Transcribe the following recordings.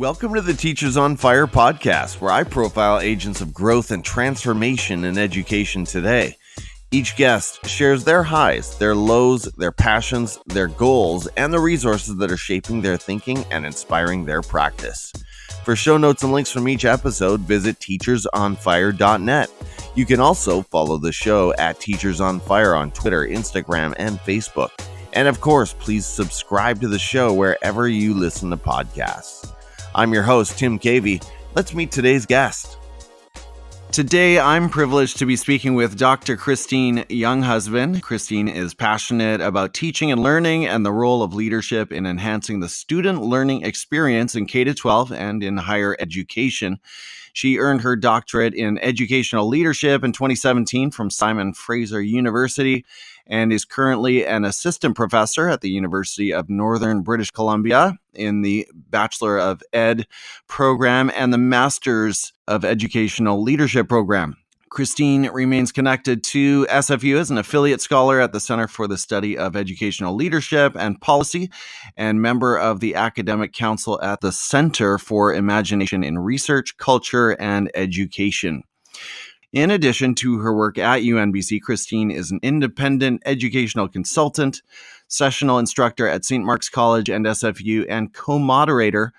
Welcome to the Teachers on Fire podcast, where I profile agents of growth and transformation in education today. Each guest shares their highs, their lows, their passions, their goals, and the resources that are shaping their thinking and inspiring their practice. For show notes and links from each episode, visit teachersonfire.net. You can also follow the show at Teachers on Fire on Twitter, Instagram, and Facebook. And of course, please subscribe to the show wherever you listen to podcasts. I'm your host, Tim Cavey. Let's meet today's guest. Today, I'm privileged to be speaking with Dr. Christine Younghusband. Christine is passionate about teaching and learning and the role of leadership in enhancing the student learning experience in K-12 and in higher education. She earned her doctorate in educational leadership in 2017 from Simon Fraser University and is currently an assistant professor at the University of Northern British Columbia in the Bachelor of Ed program and the Masters of Educational Leadership program. Christine remains connected to SFU as an affiliate scholar at the Center for the Study of Educational Leadership and Policy and member of the Academic Council at the Center for Imagination in Research, Culture, and Education. In addition to her work at UNBC, Christine is an independent educational consultant, sessional instructor at St. Mark's College and SFU, and co-moderator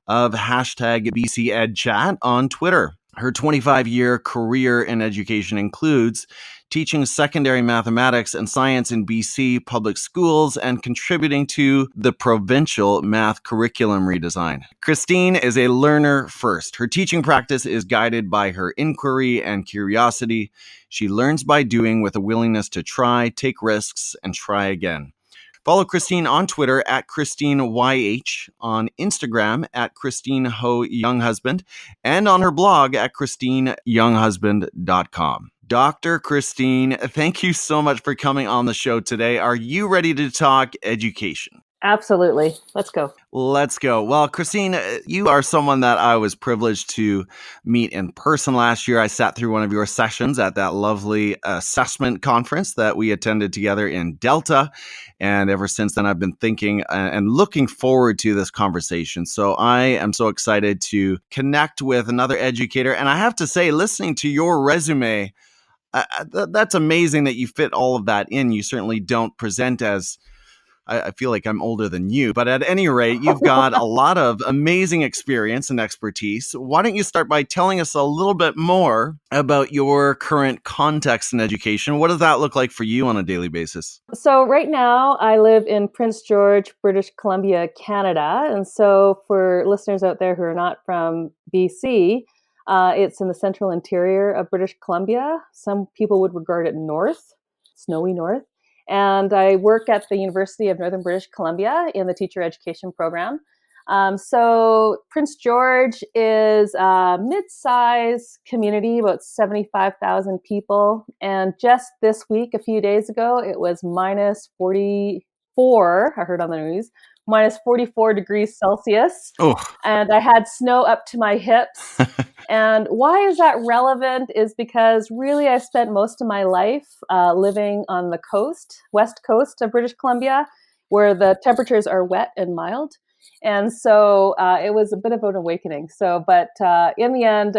of hashtag BCEd Chat on Twitter. Her 25-year career in education includes teaching secondary mathematics and science in BC public schools and contributing to the provincial math curriculum redesign. Christine is a learner first. Her teaching practice is guided by her inquiry and curiosity. She learns by doing with a willingness to try, take risks, and try again. Follow Christine on Twitter at ChristineYH, on Instagram at Christine Ho Younghusband, and on her blog at ChristineYounghusband.com. Dr. Christine, thank you so much for coming on the show today. Are you ready to talk education? Absolutely. Let's go. Let's go. Well, Christine, you are someone that I was privileged to meet in person last year. I sat through one of your sessions at that lovely assessment conference that we attended together in Delta. And ever since then, I've been thinking and looking forward to this conversation. So I am so excited to connect with another educator. And I have to say, listening to your resume, that's amazing that you fit all of that in. You certainly don't present as I feel like I'm older than you, but at any rate, you've got a lot of amazing experience and expertise. Why don't you start by telling us a little bit more about your current context in education? What does that look like for you on a daily basis? So right now I live in Prince George, British Columbia, Canada. And so for listeners out there who are not from BC, it's in the central interior of British Columbia. Some people would regard it north, snowy north. And I work at the University of Northern British Columbia in the teacher education program. So Prince George is a mid-size community, about 75,000 people. And just this week, a few days ago, it was minus 44, I heard on the news, minus 44 degrees Celsius. Oh. And I had snow up to my hips. And why is that relevant is because really I spent most of my life living on the coast, west coast of British Columbia, where the temperatures are wet and mild. And so it was a bit of an awakening. But in the end,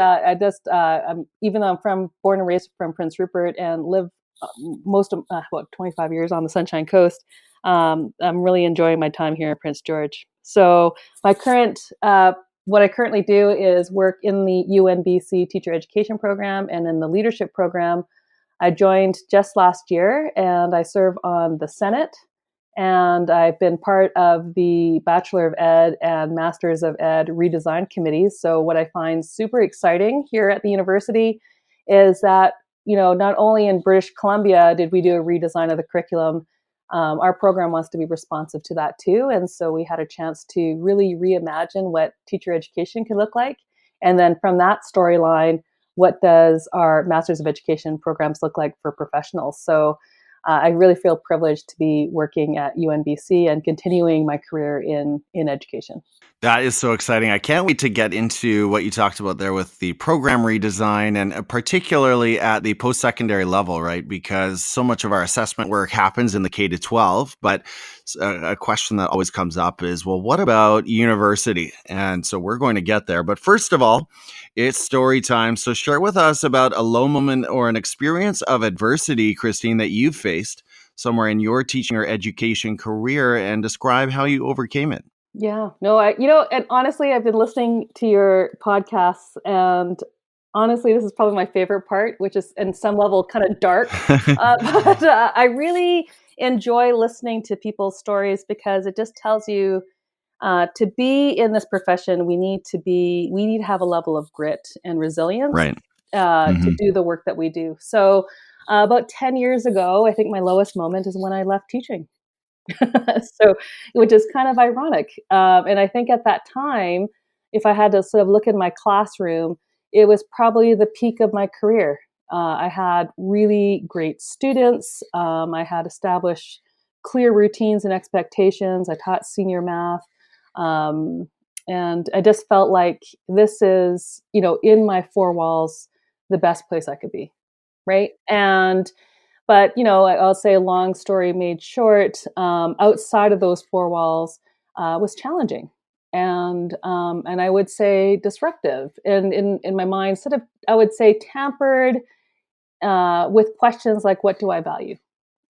even though I'm born and raised from Prince Rupert and live most of 25 years on the Sunshine Coast, I'm really enjoying my time here in Prince George. So what I currently do is work in the UNBC teacher education program and in the leadership program. I joined just last year and I serve on the Senate, and I've been part of the Bachelor of Ed and Masters of Ed redesign committees. So what I find super exciting here at the university is that, not only in British Columbia did we do a redesign of the curriculum, our program wants to be responsive to that too. And so we had a chance to really reimagine what teacher education could look like. And then from that storyline, what does our Masters of Education programs look like for professionals? So I really feel privileged to be working at UNBC and continuing my career in education. That is so exciting. I can't wait to get into what you talked about there with the program redesign and particularly at the post-secondary level, right? Because so much of our assessment work happens in the K to 12, but a question that always comes up is, well, what about university? And so we're going to get there. But first of all, it's story time. So share with us about a low moment or an experience of adversity, Christine, that you've faced somewhere in your teaching or education career and describe how you overcame it. Yeah, no, and honestly, I've been listening to your podcasts, and honestly, this is probably my favorite part, which is in some level kind of dark. But I really enjoy listening to people's stories because it just tells you to be in this profession, we need to have a level of grit and resilience Right. to Mhm. do the work that we do. So, about 10 years ago, I think my lowest moment is when I left teaching. So, which is kind of ironic. And I think at that time, if I had to sort of look in my classroom, it was probably the peak of my career. I had really great students. I had established clear routines and expectations. I taught senior math. Um, and I just felt like this is, in my four walls, the best place I could be. Right. But, I'll say long story made short, outside of those four walls was challenging and I would say disruptive. And in my mind, sort of, I would say tampered with questions like, what do I value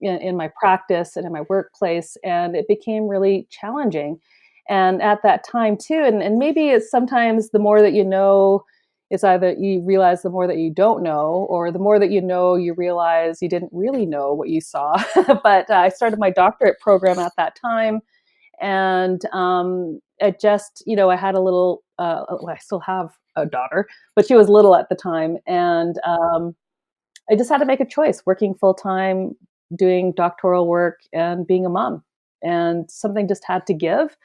in my practice and in my workplace? And it became really challenging. And at that time, too, and maybe it's sometimes the more that you know, it's either you realize the more that you don't know, or the more that you know, you realize you didn't really know what you saw. But I started my doctorate program at that time. And it just, I had a little, well, I still have a daughter, but she was little at the time. And I just had to make a choice working full time, doing doctoral work, and being a mom. And something just had to give.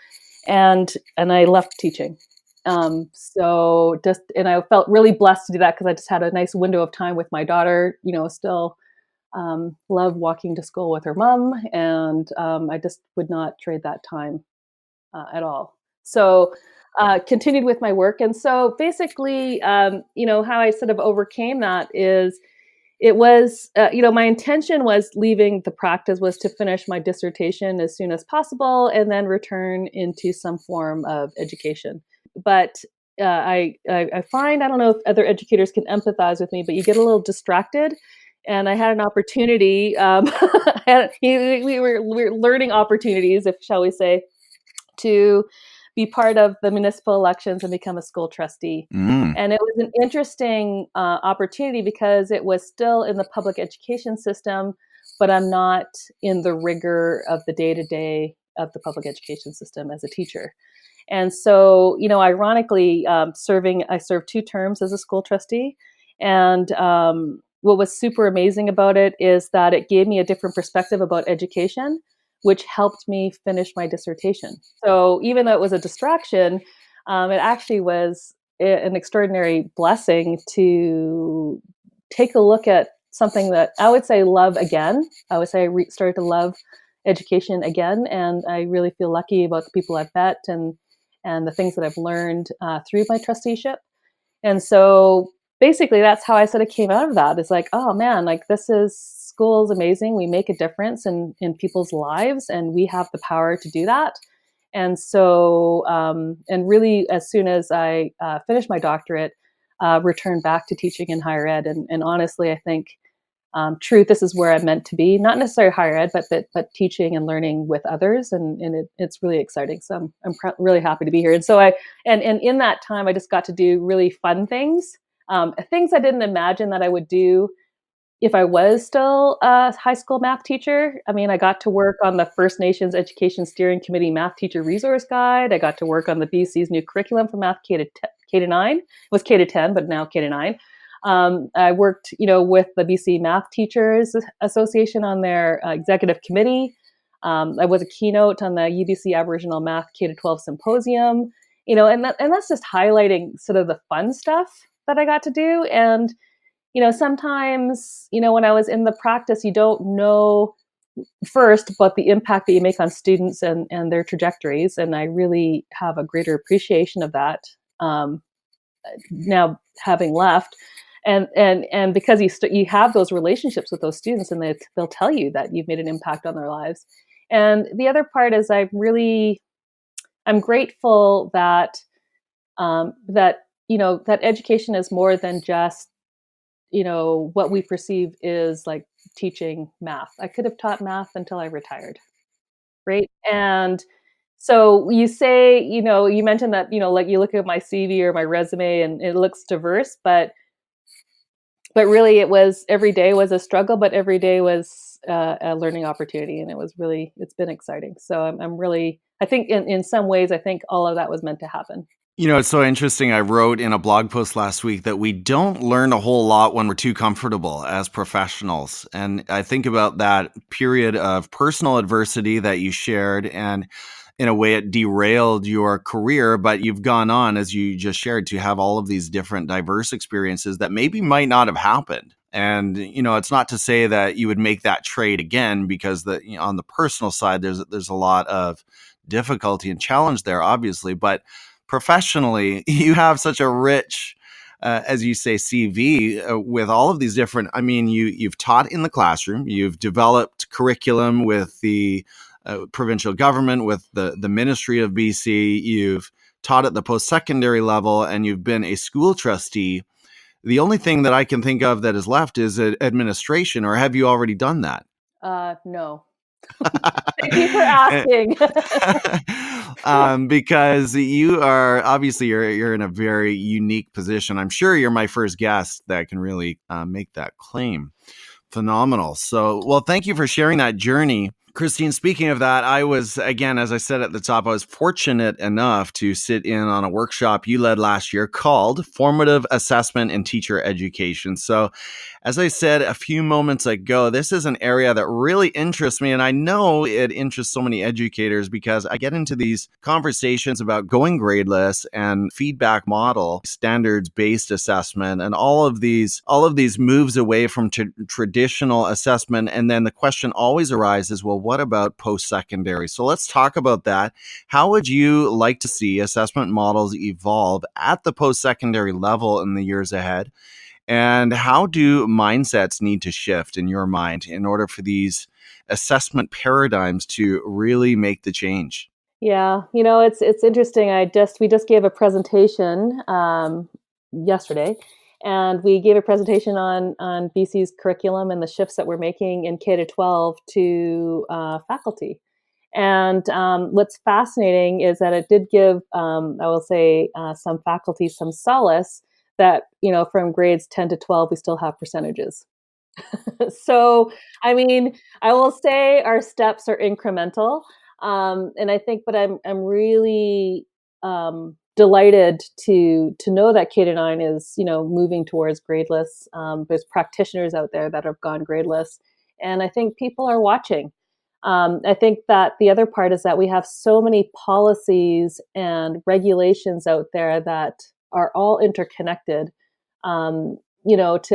And I left teaching. And I felt really blessed to do that because I just had a nice window of time with my daughter, still love walking to school with her mom. And I just would not trade that time at all. So, continued with my work. And so basically, how I sort of overcame that is it was, my intention was leaving the practice was to finish my dissertation as soon as possible and then return into some form of education. But I find, I don't know if other educators can empathize with me, but you get a little distracted. And I had an opportunity. We were learning opportunities, if shall we say, to be part of the municipal elections and become a school trustee. Mm. And it was an interesting opportunity because it was still in the public education system, but I'm not in the rigor of the day to day of the public education system as a teacher. And so, ironically, I served 2 terms as a school trustee. And what was super amazing about it is that it gave me a different perspective about education, which helped me finish my dissertation. So even though it was a distraction, it actually was an extraordinary blessing to take a look at something that I would say love again. I would say I started to love education again, and I really feel lucky about the people I've met and the things that I've learned through my trusteeship. And so basically that's how I sort of came out of that. It's like, oh man, like school is amazing. We make a difference in people's lives and we have the power to do that. And so, and really as soon as I finished my doctorate, returned back to teaching in higher ed. And honestly, I think truth, this is where I'm meant to be, not necessarily higher ed, but teaching and learning with others. And it's really exciting. So I'm really happy to be here. And so and in that time, I just got to do really fun things, things I didn't imagine that I would do if I was still a high school math teacher. I mean, I got to work on the First Nations Education Steering Committee Math Teacher Resource Guide. I got to work on the BC's new curriculum for math K to 9. It was K to 10, but now K to 9. I worked, with the BC Math Teachers Association on their executive committee. I was a keynote on the UBC Aboriginal Math K to 12 symposium. And that's just highlighting sort of the fun stuff that I got to do. And sometimes, when I was in the practice, you don't know first, but the impact that you make on students and their trajectories. And I really have a greater appreciation of that um, now having left. And because you have those relationships with those students, and they'll tell you that you've made an impact on their lives. And the other part is I'm grateful that that education is more than just what we perceive is like teaching math. I could have taught math until I retired, right? And so you mentioned that, like you look at my CV or my resume and it looks diverse, but really every day was a struggle, but every day was a learning opportunity. And it's been exciting. So I'm really, I think in some ways, I think all of that was meant to happen. It's so interesting. I wrote in a blog post last week that we don't learn a whole lot when we're too comfortable as professionals. And I think about that period of personal adversity that you shared, and in a way it derailed your career, but you've gone on, as you just shared, to have all of these different diverse experiences that maybe might not have happened. And, it's not to say that you would make that trade again, because on the personal side, there's a lot of difficulty and challenge there, obviously, but professionally, you have such a rich, as you say, CV with all of these different. I mean, you've taught in the classroom, you've developed curriculum with the provincial government, with the Ministry of BC, you've taught at the post-secondary level, and you've been a school trustee. The only thing that I can think of that is left is administration, or have you already done that? No. Thank you for asking. Because you are obviously you're in a very unique position. I'm sure you're my first guest that can really make that claim. Phenomenal. So, well, thank you for sharing that journey. Christine, speaking of that, I was, again, as I said at the top, I was fortunate enough to sit in on a workshop you led last year called Formative Assessment in Teacher Education. So, as I said a few moments ago, this is an area that really interests me, and I know it interests so many educators because I get into these conversations about going gradeless and feedback model, standards-based assessment, and all of these moves away from traditional assessment. And then the question always arises, well, what about post-secondary? So let's talk about that. How would you like to see assessment models evolve at the post-secondary level in the years ahead? And how do mindsets need to shift in your mind in order for these assessment paradigms to really make the change? Yeah, it's interesting. We just gave a presentation yesterday, and we gave a presentation on BC's curriculum and the shifts that we're making in K to 12 to faculty. And what's fascinating is that it did give, I will say, some faculty some solace that from grades 10 to 12 we still have percentages. So, I mean, I will say our steps are incremental. And I think, but I'm really delighted to know that K to 9 is, moving towards gradeless. There's practitioners out there that have gone gradeless, and I think people are watching. I think that the other part is that we have so many policies and regulations out there that are all interconnected. To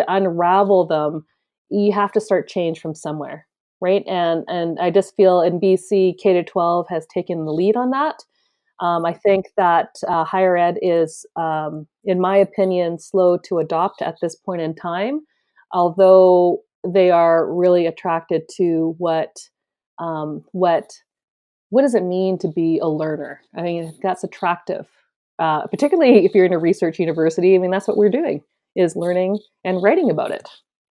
unravel them, you have to start change from somewhere, right? And I just feel in BC, K to 12 has taken the lead on that. I think that higher ed is, in my opinion, slow to adopt at this point in time, although they are really attracted to what does it mean to be a learner? I mean, that's attractive, particularly if you're in a research university. I mean, that's what we're doing, is learning and writing about it,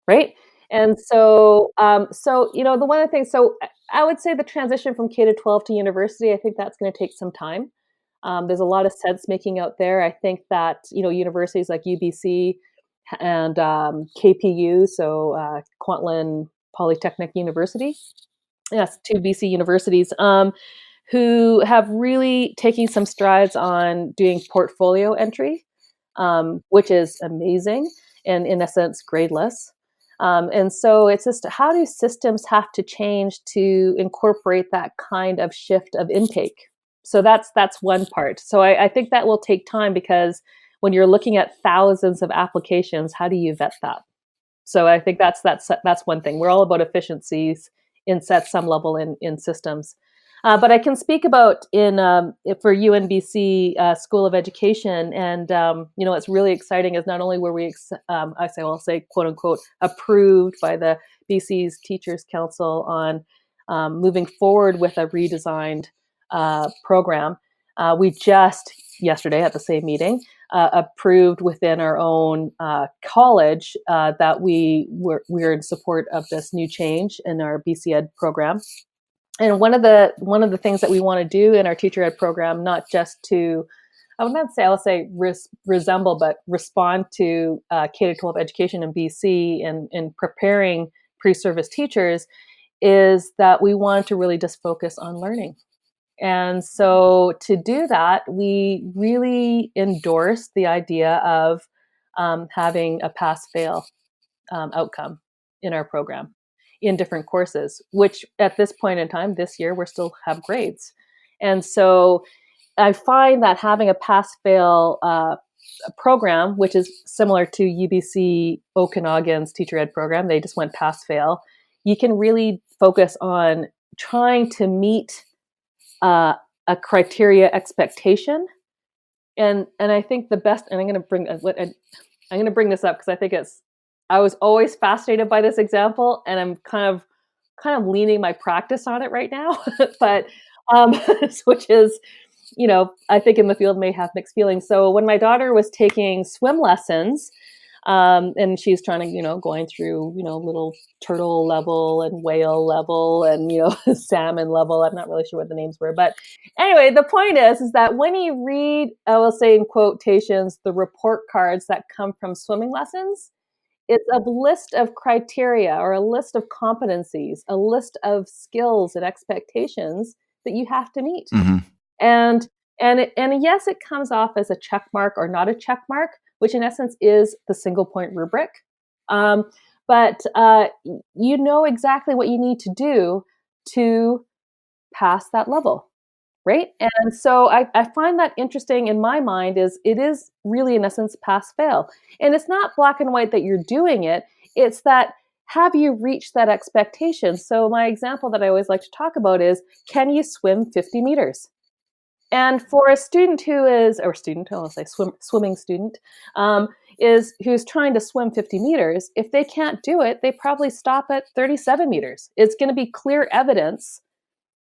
right? And the one of the things. So I would say the transition from K to 12 to university, I think that's going to take some time. There's a lot of sense making out there. I think that universities like UBC and KPU, so Kwantlen Polytechnic University, yes, two BC universities, who have really taken some strides on doing portfolio entry, which is amazing and, in a sense, gradeless. And so it's just, how do systems have to change to incorporate that kind of shift of intake? So that's one part. So I think that will take time, because when you're looking at thousands of applications, how do you vet that? So I think that's one thing. We're all about efficiencies set some level in systems. But I can speak about for UNBC School of Education, and what's really exciting is not only were we, I'll say quote unquote, approved by the BC's Teachers Council on moving forward with a redesigned program. We just yesterday at the same meeting approved within our own college that we're in support of this new change in our B.Ed program. And one of the things that we want to do in our teacher ed program, not just to, I'll say resemble, but respond to K-12 education in BC and in preparing pre-service teachers, is that we want to really just focus on learning. And so to do that, we really endorse the idea of having a pass-fail outcome in our program in different courses, which at this point in time, this year, we still have grades. And so I find that having a pass-fail program, which is similar to UBC Okanagan's teacher ed program, they just went pass-fail, you can really focus on trying to meet a criteria expectation. And I think the best, and I'm going to bring this up because I think I was always fascinated by this example, and I'm kind of leaning my practice on it right now. But which is, I think in the field may have mixed feelings. So when my daughter was taking swim lessons, and she's trying to, going through, little turtle level and whale level and, salmon level. I'm not really sure what the names were. But anyway, the point is that when you read, I will say in quotations, the report cards that come from swimming lessons, it's a list of criteria or a list of competencies, a list of skills and expectations that you have to meet. Mm-hmm. And yes, it comes off as a check mark or not a check mark, which in essence is the single point rubric. But you know exactly what you need to do to pass that level, right? And so I find that interesting in my mind it is really in essence pass-fail. And it's not black and white that you're doing it. It's that, have you reached that expectation? So my example that I always like to talk about is, can you swim 50 meters? And for a student swimming student, who's trying to swim 50 meters, if they can't do it, they probably stop at 37 meters. It's going to be clear evidence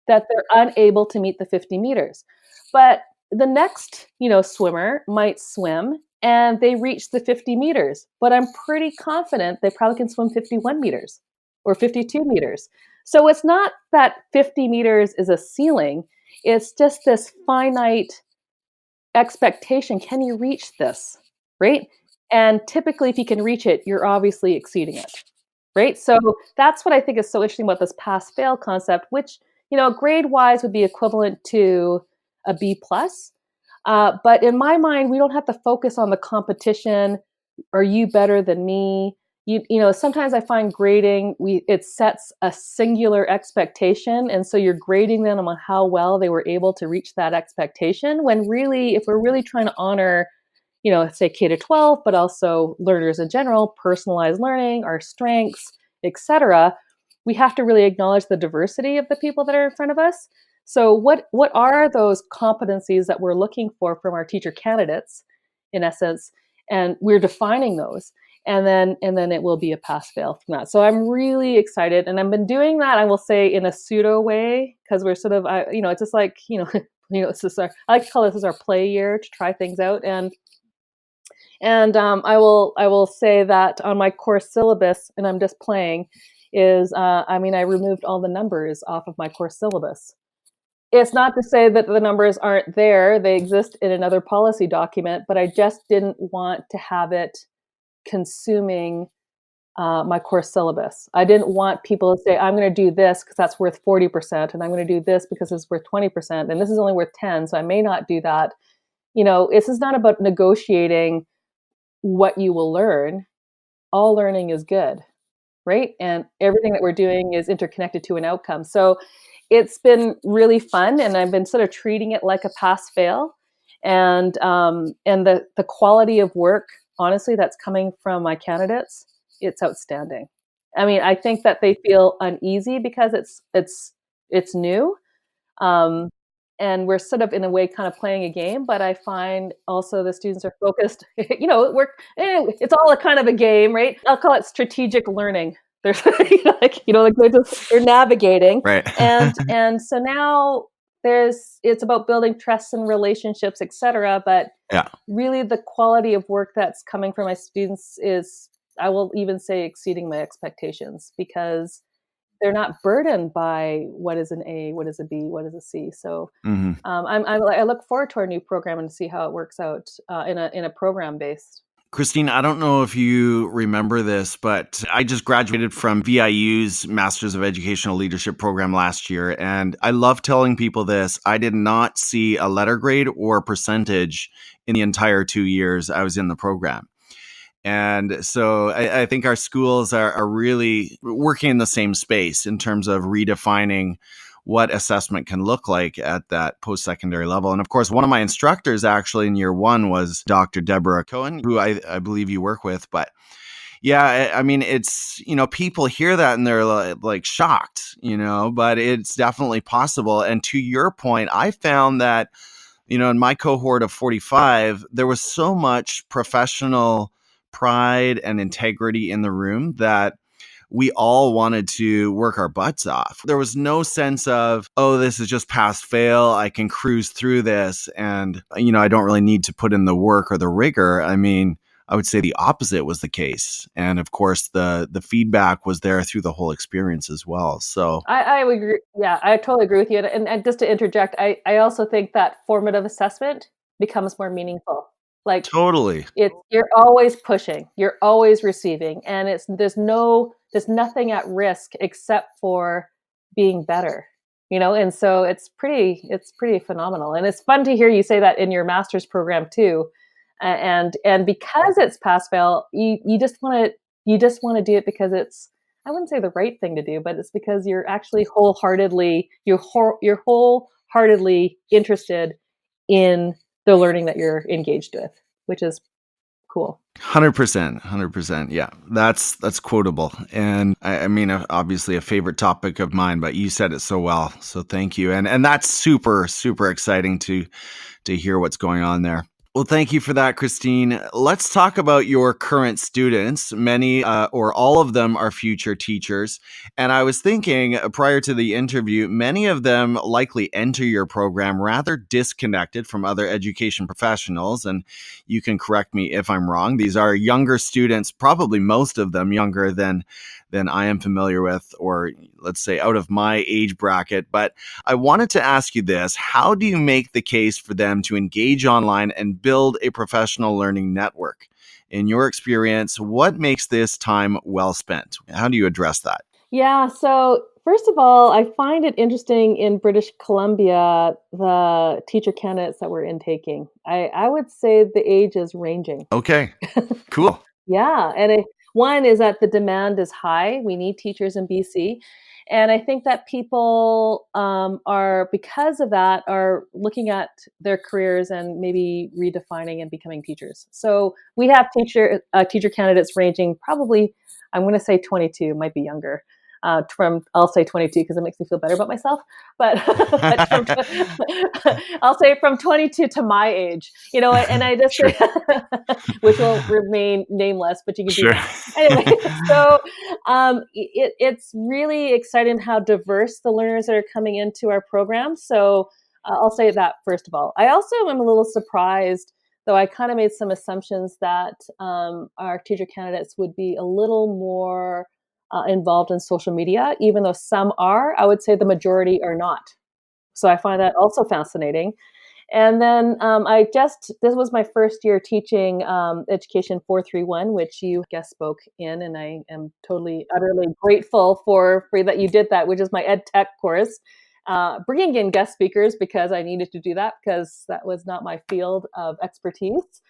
that they're unable to meet the 50 meters. But the next, swimmer might swim and they reach the 50 meters, but I'm pretty confident they probably can swim 51 meters or 52 meters. So it's not that 50 meters is a ceiling. It's just this finite expectation. Can you reach this, right? And typically, if you can reach it, you're obviously exceeding it, right? So that's what I think is so interesting about this pass-fail concept, which, grade-wise would be equivalent to a B+. But in my mind, we don't have to focus on the competition. Are you better than me? Sometimes I find grading, it sets a singular expectation. And so you're grading them on how well they were able to reach that expectation, when really, if we're really trying to honor, say K-12, but also learners in general, personalized learning, our strengths, etc., we have to really acknowledge the diversity of the people that are in front of us. So what are those competencies that we're looking for from our teacher candidates, in essence, and we're defining those. And then it will be a pass-fail from that. So I'm really excited, and I've been doing that, I will say, in a pseudo way, because we're sort of, it's just like, it's just I like to call this as our play year to try things out, and I will say that on my course syllabus, and I'm just playing, is I removed all the numbers off of my course syllabus. It's not to say that the numbers aren't there; they exist in another policy document, but I just didn't want to have it consuming my course syllabus. I didn't want people to say, I'm going to do this because that's worth 40%, and I'm going to do this because it's worth 20%, and this is only worth 10, so I may not do that. This is not about negotiating what you will learn. All learning is good, right? And everything that we're doing is interconnected to an outcome. So it's been really fun, and I've been sort of treating it like a pass-fail. And the quality of work, honestly, that's coming from my candidates, it's outstanding. I mean, I think that they feel uneasy because it's new. Um, and we're sort of in a way kind of playing a game, but I find also the students are focused, it's all a kind of a game, right? I'll call it strategic learning. There's like they're navigating. Right. And so now it's about building trust and relationships, etc. But Yeah. really the quality of work that's coming from my students is, I will even say, exceeding my expectations, because they're not burdened by what is an A, what is a B, what is a C. So Mhm. I look forward to our new program and see how it works out in a program based. Christine, I don't know if you remember this, but I just graduated from VIU's Masters of Educational Leadership program last year. And I love telling people this. I did not see a letter grade or percentage in the entire 2 years I was in the program. And so I think our schools are really working in the same space in terms of redefining what assessment can look like at that post-secondary level. And of course, one of my instructors actually in year one was Dr. Deborah Cohen, who I believe you work with. But yeah, I mean, it's, people hear that and they're like shocked, but it's definitely possible. And to your point, I found that, in my cohort of 45, there was so much professional pride and integrity in the room that we all wanted to work our butts off. There was no sense of, oh, this is just pass fail. I can cruise through this. And, I don't really need to put in the work or the rigor. I mean, I would say the opposite was the case. And of course, the feedback was there through the whole experience as well. So I would agree. Yeah, I totally agree with you. And just to interject, I also think that formative assessment becomes more meaningful. Like, totally. you're always pushing, you're always receiving, and there's nothing at risk except for being better, and so it's pretty phenomenal. And it's fun to hear you say that in your master's program too. And because it's pass fail, you just want to do it because it's, I wouldn't say the right thing to do, but it's because you're actually you're wholeheartedly interested in the learning that you're engaged with, which is cool. 100%, 100%. Yeah, that's quotable. And I mean, obviously a favorite topic of mine, but you said it so well. So thank you. And that's super, super exciting to hear what's going on there. Well, thank you for that, Christine. Let's talk about your current students. Many or all of them are future teachers. And I was thinking prior to the interview, many of them likely enter your program rather disconnected from other education professionals. And you can correct me if I'm wrong. These are younger students, probably most of them younger than I am familiar with, or let's say out of my age bracket. But I wanted to ask you this. How do you make the case for them to engage online and build a professional learning network? In your experience, what makes this time well spent? How do you address that? Yeah, so first of all, I find it interesting in British Columbia, the teacher candidates that we're intaking. I would say the age is ranging. Okay, cool. Yeah, one is that the demand is high. We need teachers in BC. And I think that people are, because of that, are looking at their careers and maybe redefining and becoming teachers. So we have teacher candidates ranging probably, I'm going to say 22, might be younger. I'll say 22 because it makes me feel better about myself. But, I'll say from 22 to my age, and I just Sure. which will remain nameless, but you can do Sure. that anyway. So it's really exciting how diverse the learners that are coming into our program. So I'll say that first of all. I also am a little surprised, though I kind of made some assumptions that our teacher candidates would be a little more involved in social media, even though some are. I would say the majority are not. So I find that also fascinating. And then this was my first year teaching Education 431, which you guest spoke in, and I am totally, utterly grateful for that you did that, which is my edtech course. Bringing in guest speakers because I needed to do that because that was not my field of expertise,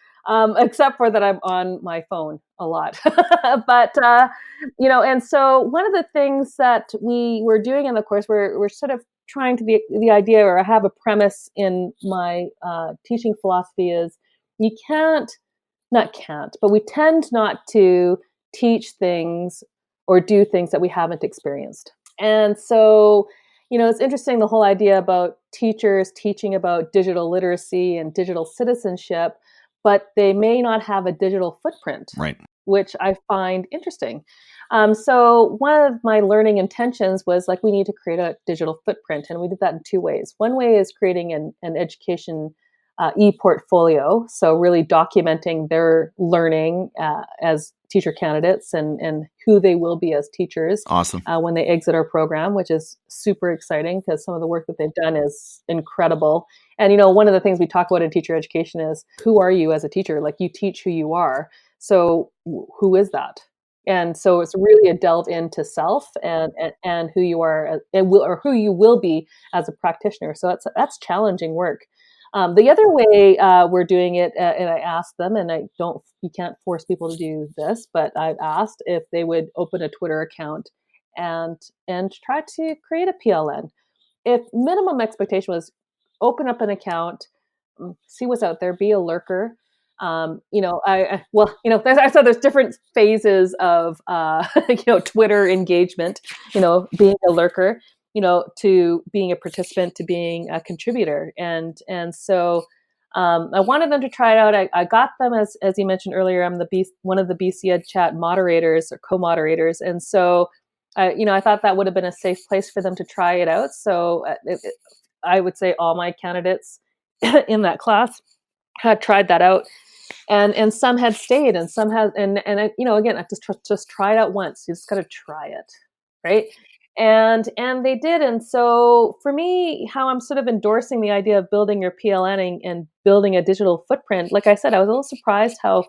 except for that I'm on my phone a lot. But, and so one of the things that we were doing in the course, we're sort of trying to the idea, or I have a premise in my teaching philosophy is you but we tend not to teach things or do things that we haven't experienced. And so, it's interesting, the whole idea about teachers teaching about digital literacy and digital citizenship, but they may not have a digital footprint, Right. which I find interesting. So one of my learning intentions was like, we need to create a digital footprint. And we did that in two ways. One way is creating an education e-portfolio. So really documenting their learning as teacher candidates and who they will be as teachers Awesome. when they exit our program, which is super exciting because some of the work that they've done is incredible. And, one of the things we talk about in teacher education is, who are you as a teacher? Like, you teach who you are. So who is that? And so it's really a delve into self and who you are or who you will be as a practitioner. So that's challenging work. The other way we're doing it, and I asked them, and you can't force people to do this, but I've asked if they would open a Twitter account and try to create a PLN. If minimum expectation was open up an account, see what's out there, be a lurker. I said there's different phases of Twitter engagement. Being a lurker, to being a participant, to being a contributor, and so I wanted them to try it out. I got them, as you mentioned earlier. I'm one of the B.Ed chat moderators or co-moderators, and so I thought that would have been a safe place for them to try it out. So I would say all my candidates in that class had tried that out, and some had stayed, and some had, and again, I just try it out once. You just got to try it, right? And they did. And so for me, how I'm sort of endorsing the idea of building your PLN and building a digital footprint, like I said, I was a little surprised how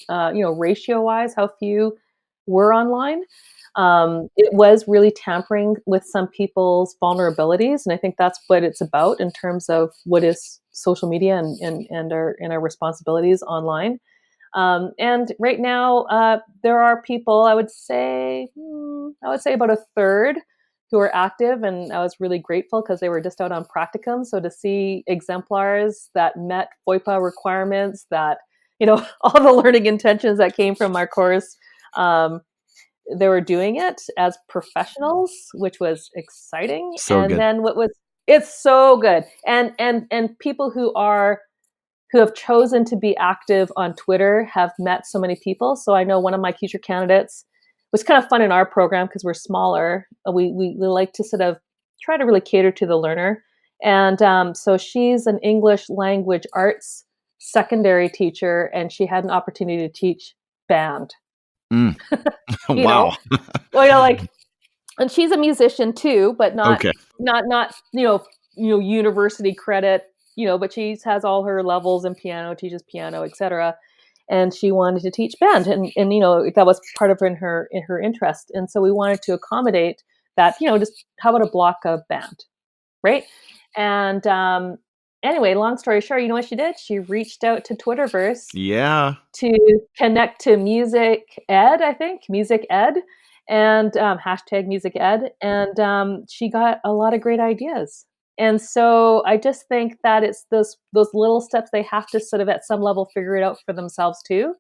ratio wise, how few were online. It was really tampering with some people's vulnerabilities, and I think that's what it's about in terms of what is social media and our responsibilities online. And right now, there are people, I would say about a third who are active, and I was really grateful because they were just out on practicum. So to see exemplars that met FOIPA requirements, that all the learning intentions that came from our course, they were doing it as professionals, which was exciting. So and good. then it's so good. And people who have chosen to be active on Twitter have met so many people. So I know one of my teacher candidates, was kind of fun in our program because we're smaller. We like to sort of try to really cater to the learner. And so she's an English language arts secondary teacher, and she had an opportunity to teach band. Wow. And she's a musician too, but not Okay. not university credit, but she has all her levels in piano, teaches piano, etc. And she wanted to teach band, and that was part of her interest. And so we wanted to accommodate that. Just how about a block of band, right? And anyway, long story short, you know what she did? She reached out to Twitterverse, to connect to Music Ed, I think, Music Ed, and hashtag Music Ed, and she got a lot of great ideas. And so I just think that it's those little steps they have to sort of at some level figure it out for themselves too.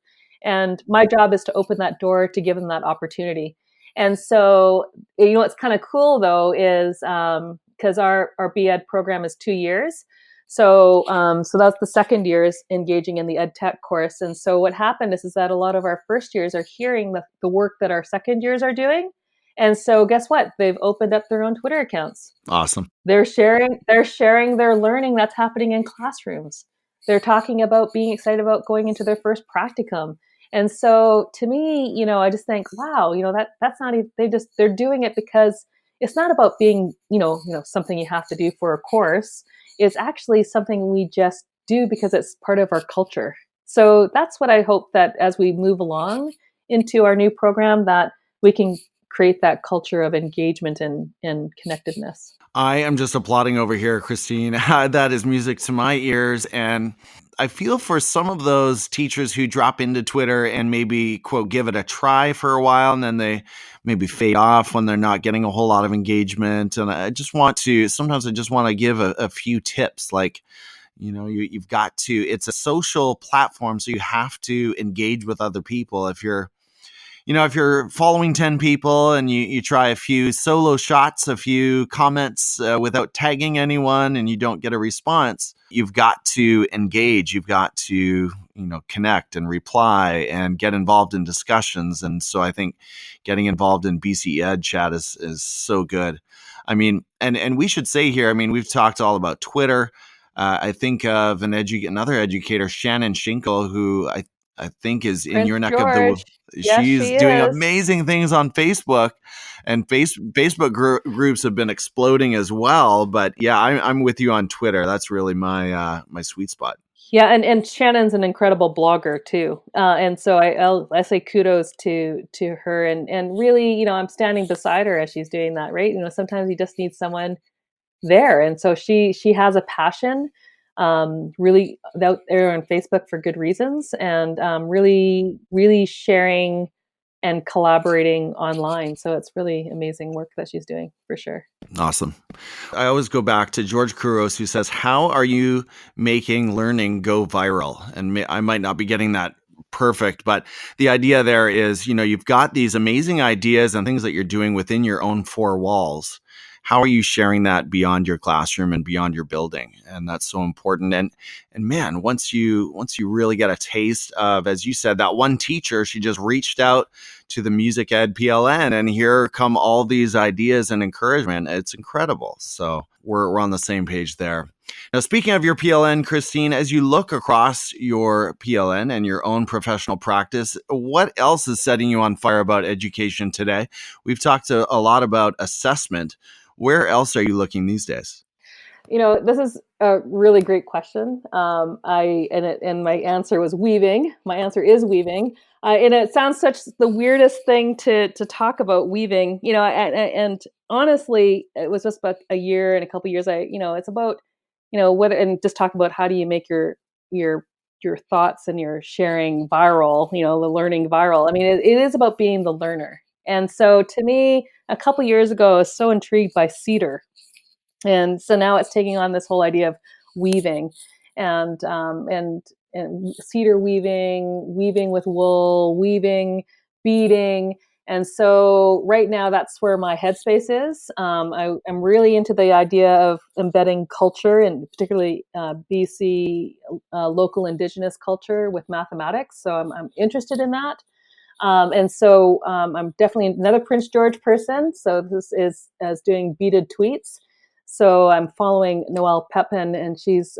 And my job is to open that door to give them that opportunity. And so, what's kind of cool though is because our B.Ed program is 2 years. So that's the second years engaging in the edtech course. And so what happened is that a lot of our first years are hearing the work that our second years are doing. And so guess what? They've opened up their own Twitter accounts. Awesome. They're sharing their learning that's happening in classrooms. They're talking about being excited about going into their first practicum. And so to me, I just think, wow, that's not even, they're doing it because it's not about being, something you have to do for a course. It's actually something we just do because it's part of our culture. So that's what I hope, that as we move along into our new program, that we can create that culture of engagement and connectedness. I am just applauding over here, Christine. That is music to my ears. And I feel for some of those teachers who drop into Twitter and maybe, quote, give it a try for a while, and then they maybe fade off when they're not getting a whole lot of engagement. And sometimes I just want to give a few tips. Like, you've got to, it's a social platform, so you have to engage with other people. If you're if you're following 10 people and you try a few solo shots, a few comments without tagging anyone, and you don't get a response, you've got to engage. You've got to, connect and reply and get involved in discussions. And so I think getting involved in BC Ed chat is so good. I mean, and we should say here, I mean, we've talked all about Twitter. I think of another educator, Shannon Schinkel, who I think is in Prince your neck of the George. woods. Yes, She's she doing is. amazing things on Facebook, and Facebook groups have been exploding as well. But yeah, I'm with you on Twitter. That's really my sweet spot. Yeah, and Shannon's an incredible blogger too, and so I say kudos to her, and really, I'm standing beside her as she's doing that. Right, sometimes you just need someone there, and so she has a passion, really out there on Facebook for good reasons, and really sharing and collaborating online. So it's really amazing work that she's doing for sure. Awesome. I always go back to George Couros, who says, "How are you making learning go viral?" And I might not be getting that perfect, but the idea there is, you've got these amazing ideas and things that you're doing within your own four walls. How are you sharing that beyond your classroom and beyond your building? And that's so important. And man, once you really get a taste of, as you said, that one teacher, she just reached out to the Music Ed PLN, and here come all these ideas and encouragement. It's incredible. So we're on the same page there. Now, speaking of your PLN, Christine, as you look across your PLN and your own professional practice, what else is setting you on fire about education today? We've talked a lot about assessment. Where else are you looking these days? This is a really great question. And my answer was weaving. My answer is weaving, and it sounds such the weirdest thing to talk about weaving. And honestly, it was just about a year and a couple of years. It's about whether, and just talk about how do you make your thoughts and your sharing viral. The learning viral. I mean, it is about being the learner. And so, to me, a couple of years ago, I was so intrigued by cedar. And so now it's taking on this whole idea of weaving, and cedar weaving with wool, beading. And so right now that's where my headspace is. I'm really into the idea of embedding culture, and particularly BC local indigenous culture with mathematics. So I'm interested in that. And so I'm definitely another Prince George person. So this is as doing beaded tweets. So I'm following Nolle Pepin, and she's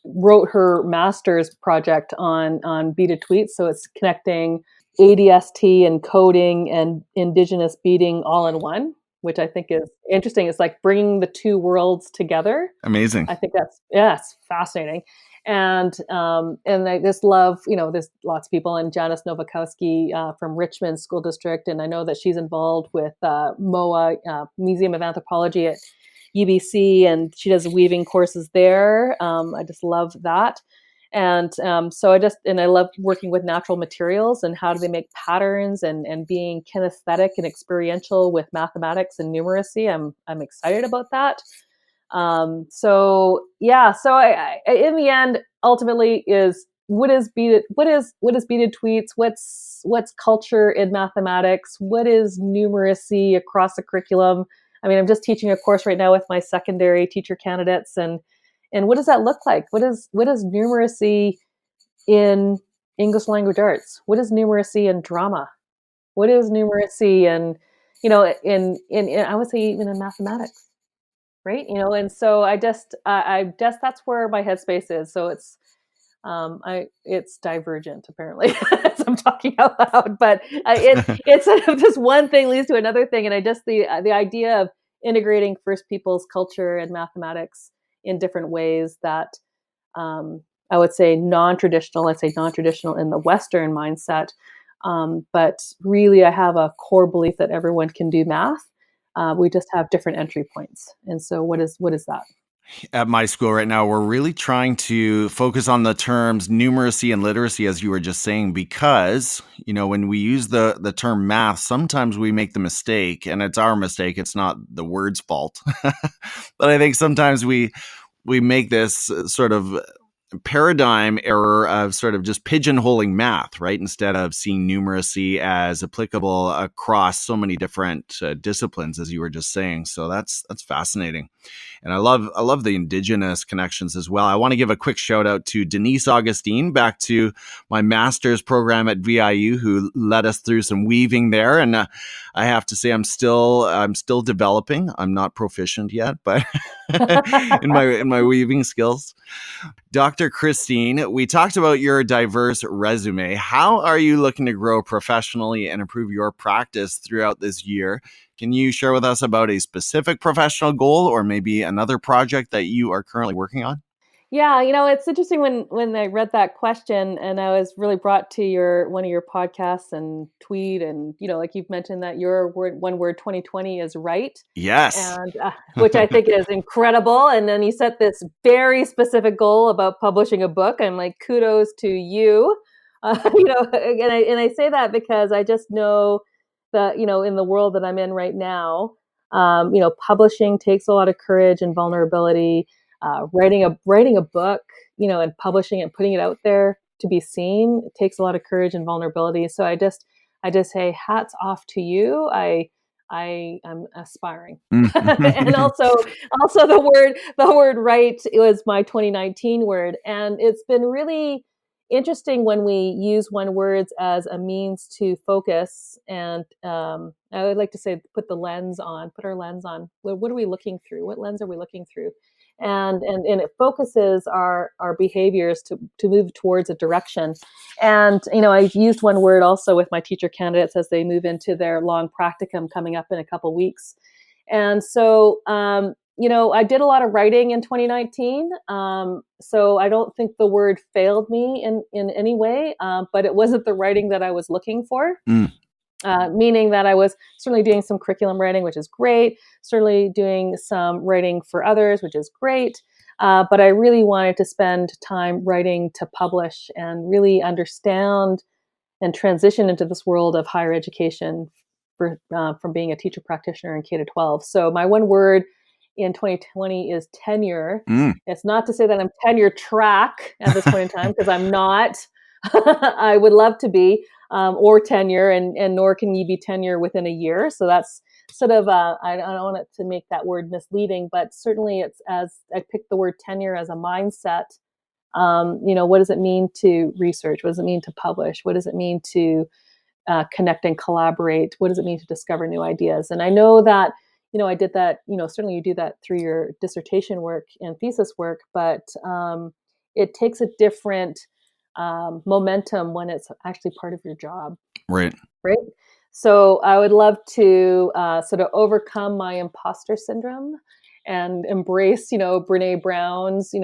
wrote her master's project on beaded tweets. So it's connecting ADST and coding and indigenous beading all in one, which I think is interesting. It's like bringing the two worlds together. Amazing. I think it's fascinating. And I just love, there's lots of people, and Janice Nowakowski from Richmond School District, and I know that she's involved with MOA, Museum of Anthropology at UBC, and she does weaving courses there. I just love that. And so I love working with natural materials and how do they make patterns, and being kinesthetic and experiential with mathematics and numeracy. I'm excited about that. So I in the end, ultimately, is what is beaded tweets? What's culture in mathematics? What is numeracy across the curriculum? I mean, I'm just teaching a course right now with my secondary teacher candidates, and what does that look like? What is numeracy in English language arts? What is numeracy in drama? What is numeracy in I would say even in mathematics? Right. And so I just that's where my headspace is. So it's divergent apparently as I'm talking out loud, but it's sort of just one thing leads to another thing. And I just, the idea of integrating First Peoples culture and mathematics in different ways that, I would say non-traditional, let's say non-traditional in the Western mindset. But really I have a core belief that everyone can do math. We just have different entry points. And so what is that? At my school right now, we're really trying to focus on the terms numeracy and literacy, as you were just saying, because, when we use the term math, sometimes we make the mistake, and it's our mistake. It's not the word's fault. But I think sometimes we make this sort of paradigm error of sort of just pigeonholing math, right? Instead of seeing numeracy as applicable across so many different disciplines, as you were just saying. So that's fascinating. And I love the indigenous connections as well. I want to give a quick shout out to Denise Augustine, back to my master's program at VIU, who led us through some weaving there. And I have to say, I'm still developing. I'm not proficient yet, but in my weaving skills. Dr. Christine, we talked about your diverse resume. How are you looking to grow professionally and improve your practice throughout this year? Can you share with us about a specific professional goal or maybe another project that you are currently working on? Yeah, it's interesting when I read that question and I was really brought to one of your podcasts and tweet, and like you've mentioned that your one word 2020 is right. Yes. And which I think is incredible. And then you set this very specific goal about publishing a book. I'm like, kudos to you. And I say that because I just know that in the world that I'm in right now, publishing takes a lot of courage and vulnerability. Writing a book, and publishing it, putting it out there to be seen, it takes a lot of courage and vulnerability. So I just say hats off to you. I am aspiring. And also the word right was my 2019 word. And it's been really interesting when we use one words as a means to focus. And I would like to say, put our lens on. What are we looking through? What lens are we looking through? And it focuses our behaviors to move towards a direction. And I've used one word also with my teacher candidates as they move into their long practicum coming up in a couple weeks. And so I did a lot of writing in 2019. So I don't think the word failed me in any way, but it wasn't the writing that I was looking for. Meaning that I was certainly doing some curriculum writing, which is great, certainly doing some writing for others, which is great. But I really wanted to spend time writing to publish and really understand and transition into this world of higher education from being a teacher practitioner in K-12. So my one word in 2020 is tenure. It's not to say that I'm tenure track at this point in time, because I'm not. I would love to be, or tenure, and nor can you be tenure within a year. So that's sort of, I don't want it to make that word misleading, but certainly it's, as I picked the word tenure as a mindset. What does it mean to research? What does it mean to publish? What does it mean to connect and collaborate? What does it mean to discover new ideas? And I know that, I did that, certainly you do that through your dissertation work and thesis work, but it takes a different momentum when it's actually part of your job. Right. So I would love to sort of overcome my imposter syndrome and embrace, Brene Brown's,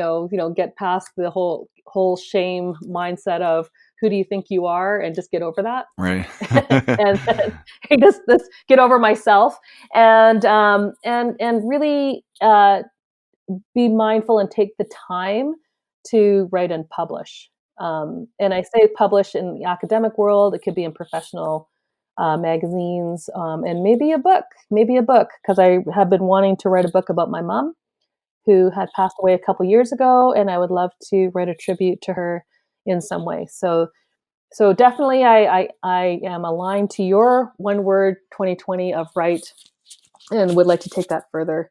get past the whole shame mindset of who do you think you are, and just get over that. Right. and just get over myself, and really be mindful and take the time to write and publish. And I say publish in the academic world. It could be in professional magazines, and maybe a book, because I have been wanting to write a book about my mom, who had passed away a couple years ago, and I would love to write a tribute to her in some way. So definitely I am aligned to your one word 2020 of right, and would like to take that further.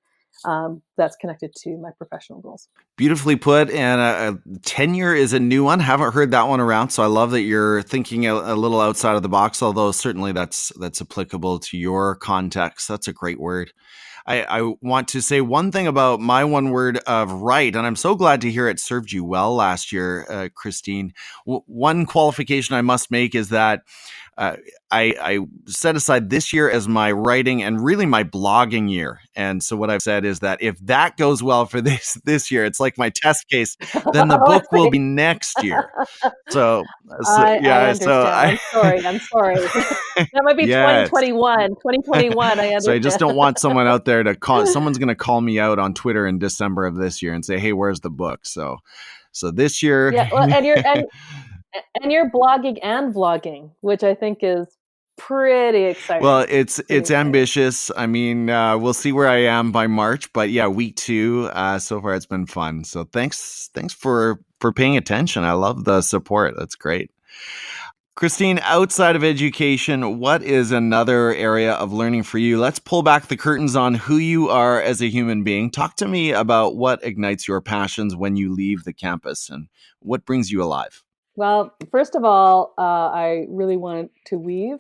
That's connected to my professional goals. Beautifully put. And tenure is a new one. Haven't heard that one around. So I love that you're thinking a little outside of the box, although certainly that's applicable to your context. That's a great word. I want to say one thing about my one word of right, and I'm so glad to hear it served you well last year, Christine. One qualification I must make is that I set aside this year as my writing and really my blogging year. And so what I've said is that if that goes well for this year, it's like my test case, then the book will be next year. So I yeah, understand. I'm sorry. That might be yes. 2021. 2021, I understand. So I just don't want someone out there to call. Someone's going to call me out on Twitter in December of this year and say, "Hey, where's the book?" So this year, yeah. Well, and you're blogging and vlogging, which I think is pretty exciting. Well, it's ambitious. I mean, we'll see where I am by March, but yeah, week 2. So far, it's been fun. So thanks for for paying attention. I love the support. That's great. Christine, outside of education, what is another area of learning for you? Let's pull back the curtains on who you are as a human being. Talk to me about what ignites your passions when you leave the campus and what brings you alive. Well, first of all, I really want to weave.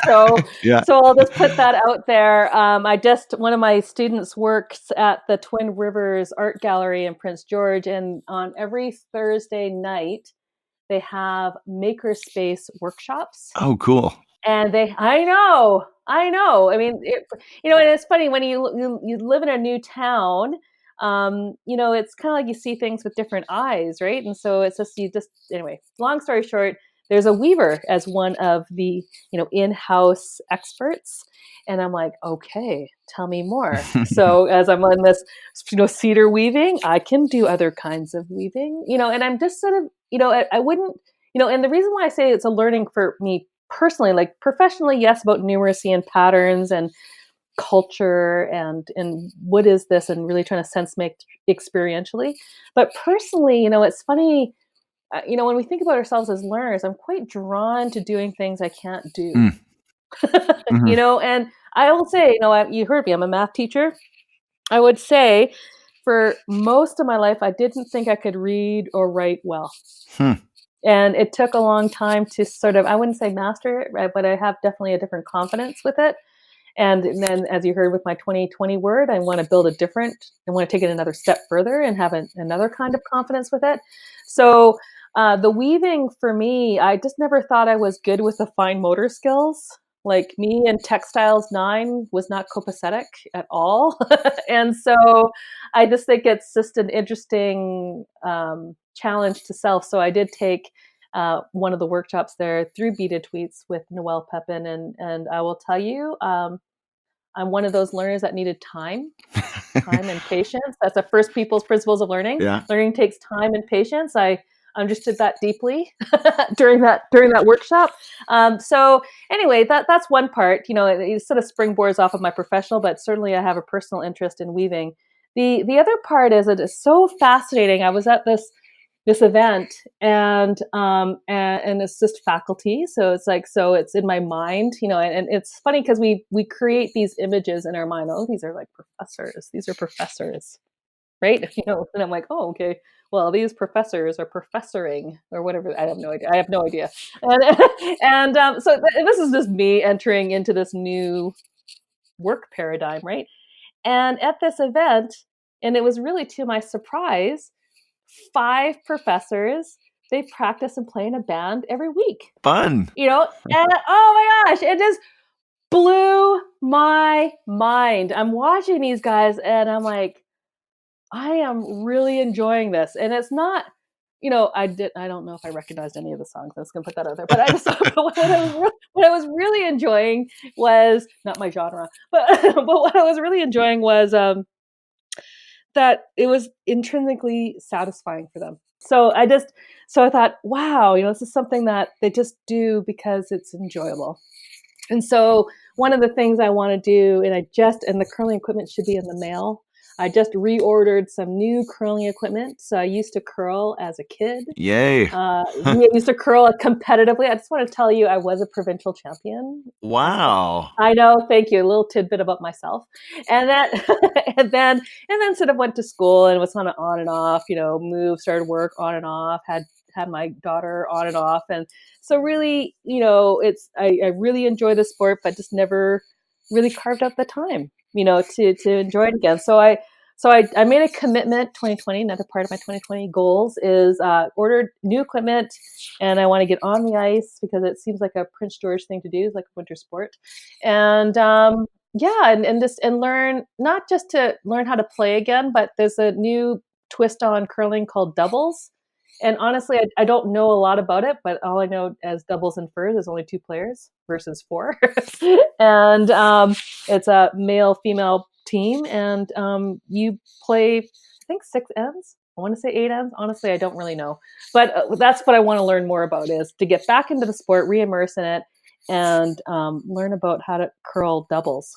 so, Yeah. so I'll just put that out there. One of my students works at the Twin Rivers Art Gallery in Prince George, and on every Thursday night, they have makerspace workshops. Oh, cool. And I know. I mean, and it's funny when you live in a new town. It's kind of like you see things with different eyes, right? And so it's just anyway. Long story short, there's a weaver as one of the in-house experts, and I'm like, okay, tell me more. So as I'm on this, cedar weaving, I can do other kinds of weaving, and I'm just sort of, I wouldn't, and the reason why I say it's a learning for me personally, like professionally, yes, about numeracy and patterns and culture and what is this, and really trying to sense make experientially. But personally, it's funny, when we think about ourselves as learners, I'm quite drawn to doing things I can't do. Mm-hmm. And I will say, you heard me, I'm a math teacher. I would say for most of my life, I didn't think I could read or write well. And it took a long time to sort of, I wouldn't say master it, right, but I have definitely a different confidence with it. And then, as you heard with my 2020 word, I want to take it another step further and have another kind of confidence with it. So the weaving for me, I just never thought I was good with the fine motor skills. Like me in Textiles 9 was not copacetic at all. And so I just think it's just an interesting challenge to self. So I did take one of the workshops there through B.Ed Tweets with Nolle Pepin. And I will tell you, I'm one of those learners that needed time and patience. That's the first people's principles of learning. Yeah. Learning takes time and patience. I understood that deeply during that workshop. So anyway, that's one part. It sort of springboards off of my professional, but certainly I have a personal interest in weaving. The other part is it is so fascinating. I was at this event, and it's just faculty, so it's in my mind, and it's funny because we create these images in our mind. Oh, these are like professors, right? And I'm like, oh, okay, well, these professors are professoring or whatever. I have no idea. And so this is just me entering into this new work paradigm, right? And at this event, and it was really to my surprise, 5 professors, they practice and play in a band every week. Fun. And oh my gosh, it just blew my mind. I'm watching these guys and I'm like, I am really enjoying this. And it's not, I don't know if I recognized any of the songs. I was going to put that out there, but what I was really enjoying was not my genre, but what I was really enjoying was that it was intrinsically satisfying for them. So I thought, wow, this is something that they just do because it's enjoyable. And so one of the things I want to do, and the curling equipment should be in the mail. I just reordered some new curling equipment. So I used to curl as a kid. Yay. We used to curl competitively. I just want to tell you, I was a provincial champion. Wow. I know. Thank you. A little tidbit about myself. And and then sort of went to school and was kind of on and off, moved, started work on and off, had my daughter on and off. And so really, I really enjoy the sport, but just never really carved out the time, to enjoy it again. So I made a commitment. 2020, another part of my 2020 goals is ordered new equipment, and I want to get on the ice because it seems like a Prince George thing to do. It's like a winter sport, and and learn, not just to learn how to play again, but there's a new twist on curling called doubles. And honestly, I don't know a lot about it, but all I know as doubles and furs is only 2 players versus 4. And it's a male-female team, and you play, I think, 6 ends. I want to say 8 ends. Honestly, I don't really know. But that's what I want to learn more about, is to get back into the sport, re-immerse in it, and learn about how to curl doubles.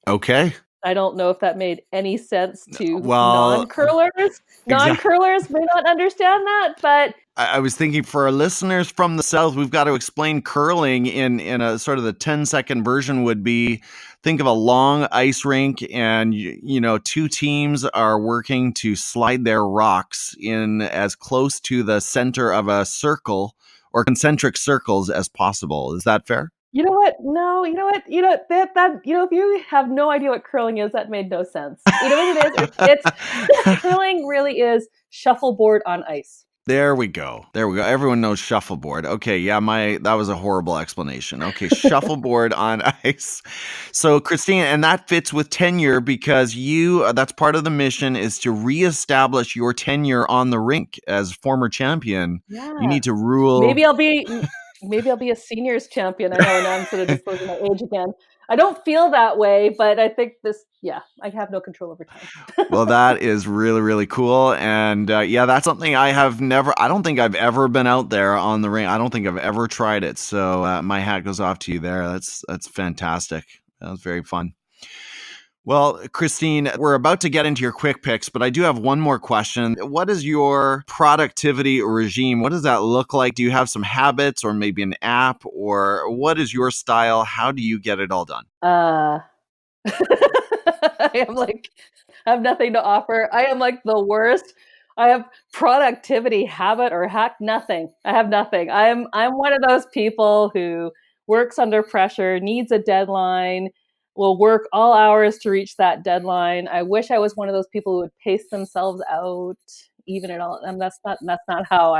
Okay. I don't know if that made any sense to Well, non-curlers. exactly. Non-curlers may not understand that, but I was thinking for our listeners from the South, we've got to explain curling in a sort of the 10-second version would be, think of a long ice rink and, two teams are working to slide their rocks in as close to the center of a circle or concentric circles as possible. Is that fair? you know what? No, you know what? If you have no idea what curling is, that made no sense. You know what it is? It's curling really is shuffleboard on ice. There we go. Everyone knows shuffleboard. Okay, yeah, that was a horrible explanation. Okay, shuffleboard on ice. So, Christine, and that fits with tenure because that's part of the mission is to reestablish your tenure on the rink as former champion. Yeah. You need to rule. Maybe I'll be a seniors champion. I know, now I'm sort of disclosing my age again. I don't feel that way, but I think I have no control over time. Well, that is really, really cool. And that's something I don't think I've ever been out there on the ring. I don't think I've ever tried it. So my hat goes off to you there. That's fantastic. That was very fun. Well, Christine, we're about to get into your quick picks, but I do have one more question. What is your productivity regime? What does that look like? Do you have some habits or maybe an app, or what is your style? How do you get it all done? I have nothing to offer. I am like the worst. I have productivity habit or hack, nothing. I have nothing. I'm one of those people who works under pressure, needs a deadline, will work all hours to reach that deadline. I wish I was one of those people who would pace themselves out even at all. And that's not how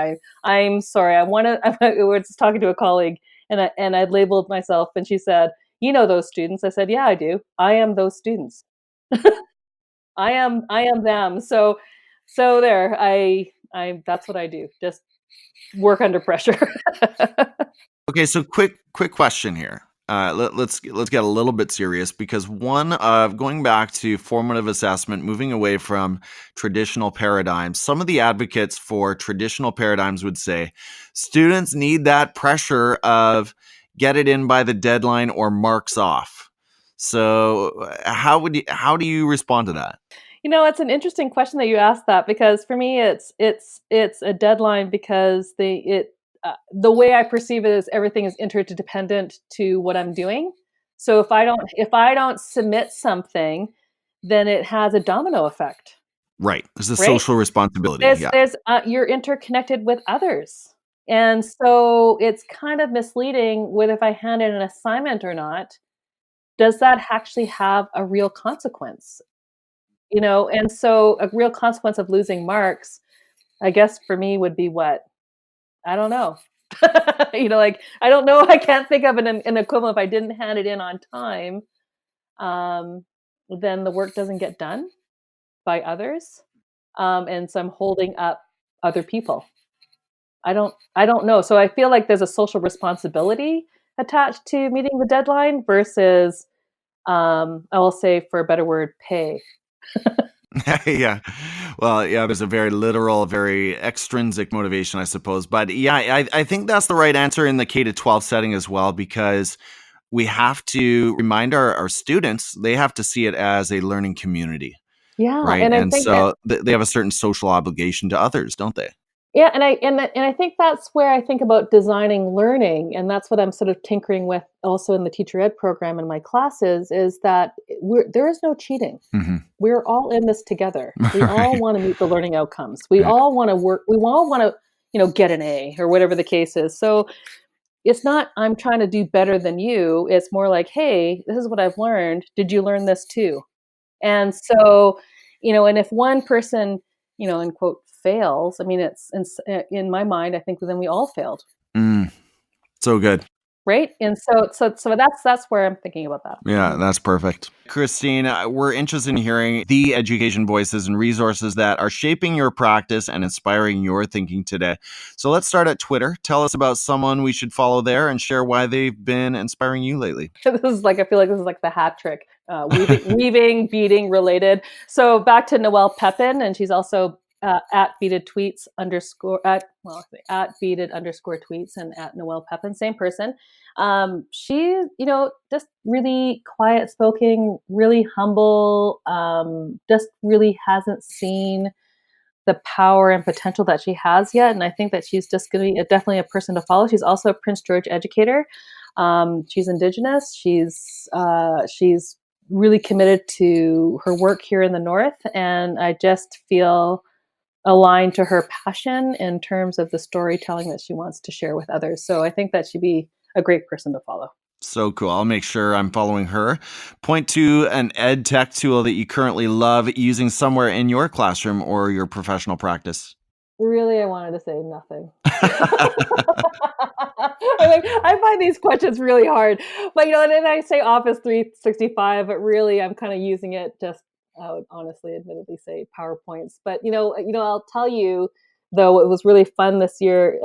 I'm sorry. I was talking to a colleague and I labeled myself and she said, "You know those students?" I said, "Yeah, I do. I am those students." I am them. So there, I that's what I do. Just work under pressure. Okay, so quick question here. Let's get a little bit serious because going back to formative assessment, moving away from traditional paradigms, some of the advocates for traditional paradigms would say students need that pressure of get it in by the deadline or marks off. So how do you respond to that? It's an interesting question that you asked that because for me, it's a deadline because the way I perceive it is everything is interdependent to what I'm doing. So if I don't submit something, then it has a domino effect. Right. There's a Right? social responsibility. There's you're interconnected with others. And so it's kind of misleading with if I hand in an assignment or not, does that actually have a real consequence? And so a real consequence of losing marks, I guess for me would be what? I don't know. I don't know. I can't think of an equivalent. If I didn't hand it in on time, then the work doesn't get done by others. And so I'm holding up other people. I don't know. So I feel like there's a social responsibility attached to meeting the deadline versus, I will say for a better word, pay. Yeah. Well, yeah, there's a very literal, very extrinsic motivation, I suppose. But yeah, I think that's the right answer in the K-12 setting as well, because we have to remind our students, they have to see it as a learning community. Yeah. Right. And I And think so they have a certain social obligation to others, don't they? yeah, and I think that's where I think about designing learning, and that's what I'm sort of tinkering with also in the teacher ed program in my classes, is that there is no cheating. Mm-hmm. We're all in this together. We all Right. want to meet the learning outcomes. We Yeah. all want to work. We all want to, get an A or whatever the case is. So it's not I'm trying to do better than you. It's more like, hey, this is what I've learned. Did you learn this too? And so, and if one person, in quote, fails, I mean, it's in my mind, I think then we all failed. So good. Right. And so that's where I'm thinking about that. Yeah, that's perfect. Christine, we're interested in hearing the education voices and resources that are shaping your practice and inspiring your thinking today. So let's start at Twitter. Tell us about someone we should follow there and share why they've been inspiring you lately. I feel like this is like the hat trick, weaving, beating related. So back to Nolle Pepin, and she's also at beaded tweets underscore at beaded underscore tweets and at Nolle Pepin, same person. She, just really quiet spoken, really humble, just really hasn't seen the power and potential that she has yet. And I think that she's just going to be definitely a person to follow. She's also a Prince George educator. She's indigenous. She's really committed to her work here in the North. And I just feel aligned to her passion in terms of the storytelling that she wants to share with others. So I think that she'd be a great person to follow. So cool. I'll make sure I'm following her. Point to an edtech tool that you currently love using somewhere in your classroom or your professional practice. Really, I wanted to say nothing. I find these questions really hard. But, and then I say Office 365, but really I'm kind of using it just, I would honestly, admittedly say PowerPoints. But, I'll tell you, though, it was really fun this year,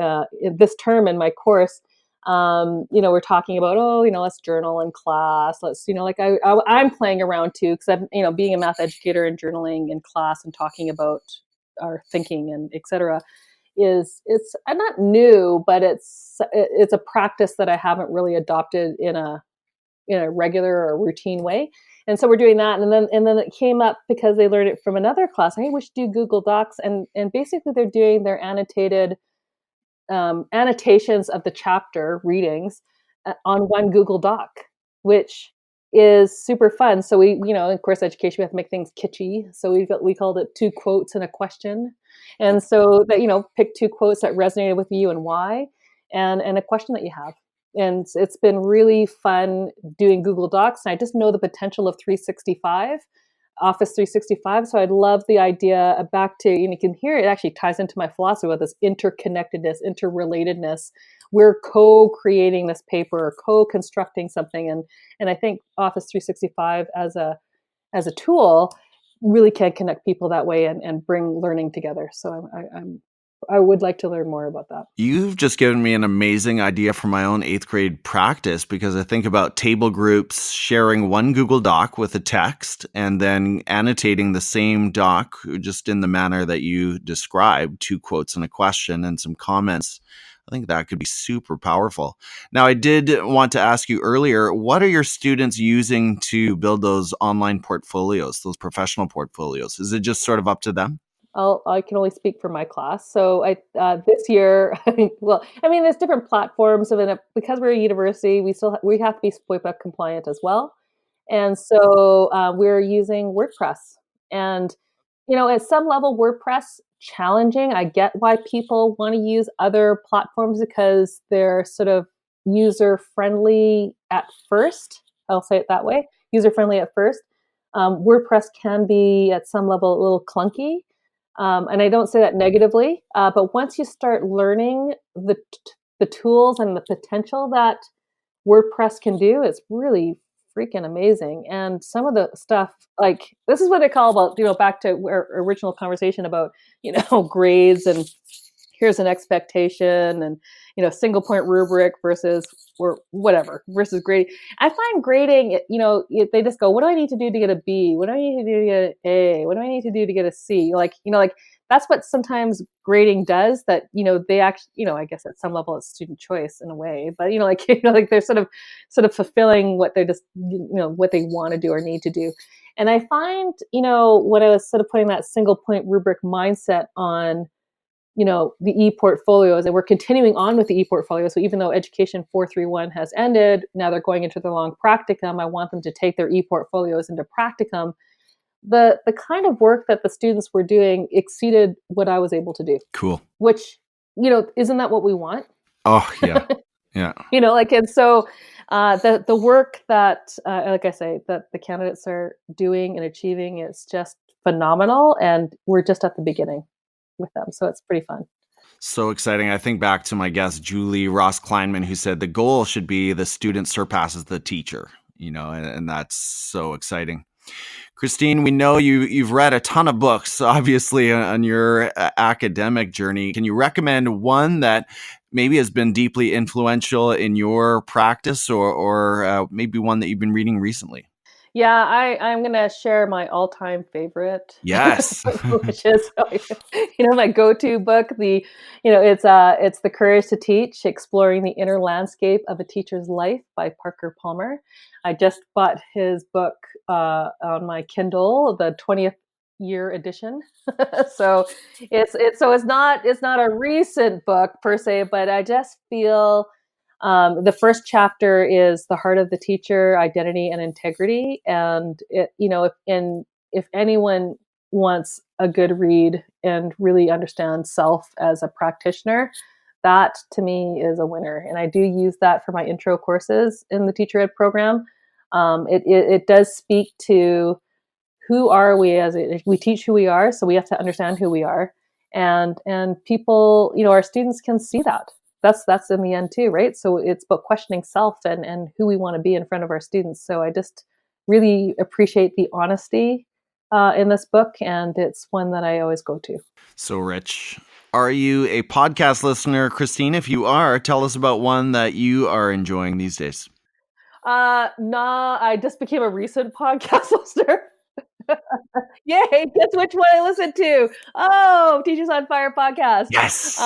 this term in my course. We're talking about, let's journal in class. Let's, I'm playing around too, because I'm, being a math educator and journaling in class and talking about our thinking and etc. It's not new, but it's a practice that I haven't really adopted in a regular or routine way. And so we're doing that, and then it came up because they learned it from another class. Hey, we should do Google Docs, and basically they're doing their annotated annotations of the chapter readings on one Google Doc, which is super fun. So we, in course education, we have to make things kitschy. So we called it 2 quotes and a question. And so that, pick 2 quotes that resonated with you and why, and a question that you have. And it's been really fun doing Google Docs. And I just know the potential of 365, Office 365. So I'd love the idea back to, you can hear it actually ties into my philosophy about this interconnectedness, interrelatedness. We're co-creating this paper, co-constructing something. And I think Office 365 as a tool really can connect people that way and bring learning together. So I would like to learn more about that. You've just given me an amazing idea for my own 8th grade practice, because I think about table groups sharing one Google Doc with a text and then annotating the same doc just in the manner that you described, 2 quotes and a question and some comments. I think that could be super powerful. Now, I did want to ask you earlier, what are your students using to build those online portfolios, those professional portfolios? Is it just sort of up to them? I can only speak for my class. So this year, there's different platforms, because we're a university, we have to be SPOIPA compliant as well, and so we're using WordPress. And at some level, WordPress challenging. I get why people want to use other platforms because they're sort of user friendly at first. I'll say it that way, user friendly at first. WordPress can be at some level a little clunky. And I don't say that negatively, but once you start learning the tools and the potential that WordPress can do, it's really freaking amazing. And some of the stuff, like this is what I call about, back to our original conversation about, grades and here's an expectation and, single point rubric versus grading. I find grading, they just go, what do I need to do to get a B? What do I need to do to get an A? What do I need to do to get a C? Like that's what sometimes grading does, that, they actually, I guess at some level it's student choice in a way, but, they're sort of fulfilling what they're just, what they want to do or need to do. And I find, when I was sort of putting that single point rubric mindset on, the e-portfolios, and we're continuing on with the e-portfolio. So even though Education 431 has ended, now they're going into the long practicum. I want them to take their e-portfolios into practicum. The kind of work that the students were doing exceeded what I was able to do. Cool. Which, isn't that what we want? Oh, yeah. Yeah. And so the work that, like I say, that the candidates are doing and achieving is just phenomenal. And we're just at the beginning with them. So it's pretty fun. So exciting. I think back to my guest, Julie Ross Kleinman, who said the goal should be the student surpasses the teacher, and that's so exciting. Christine, we know you've read a ton of books, obviously, on your academic journey. Can you recommend one that maybe has been deeply influential in your practice or maybe one that you've been reading recently? Yeah, I'm gonna share my all-time favorite, Yes. which is my go-to book. It's The Courage to Teach: Exploring the Inner Landscape of a Teacher's Life by Parker Palmer. I just bought his book on my Kindle, the 20th year edition. So it's not a recent book per se, but I just feel the first chapter is the heart of the teacher, identity and integrity. And if anyone wants a good read and really understands self as a practitioner, that to me is a winner. And I do use that for my intro courses in the teacher ed program. It does speak to who are we we teach who we are, so we have to understand who we are, and people, our students can see that. That's in the end too, right? So it's about questioning self and who we want to be in front of our students. So I just really appreciate the honesty in this book, and it's one that I always go to. So rich. Are you a podcast listener, Christine? If you are, tell us about one that you are enjoying these days. Nah, I just became a recent podcast listener. Yay! Guess which one I listened to? Oh, Teachers on Fire podcast. Yes.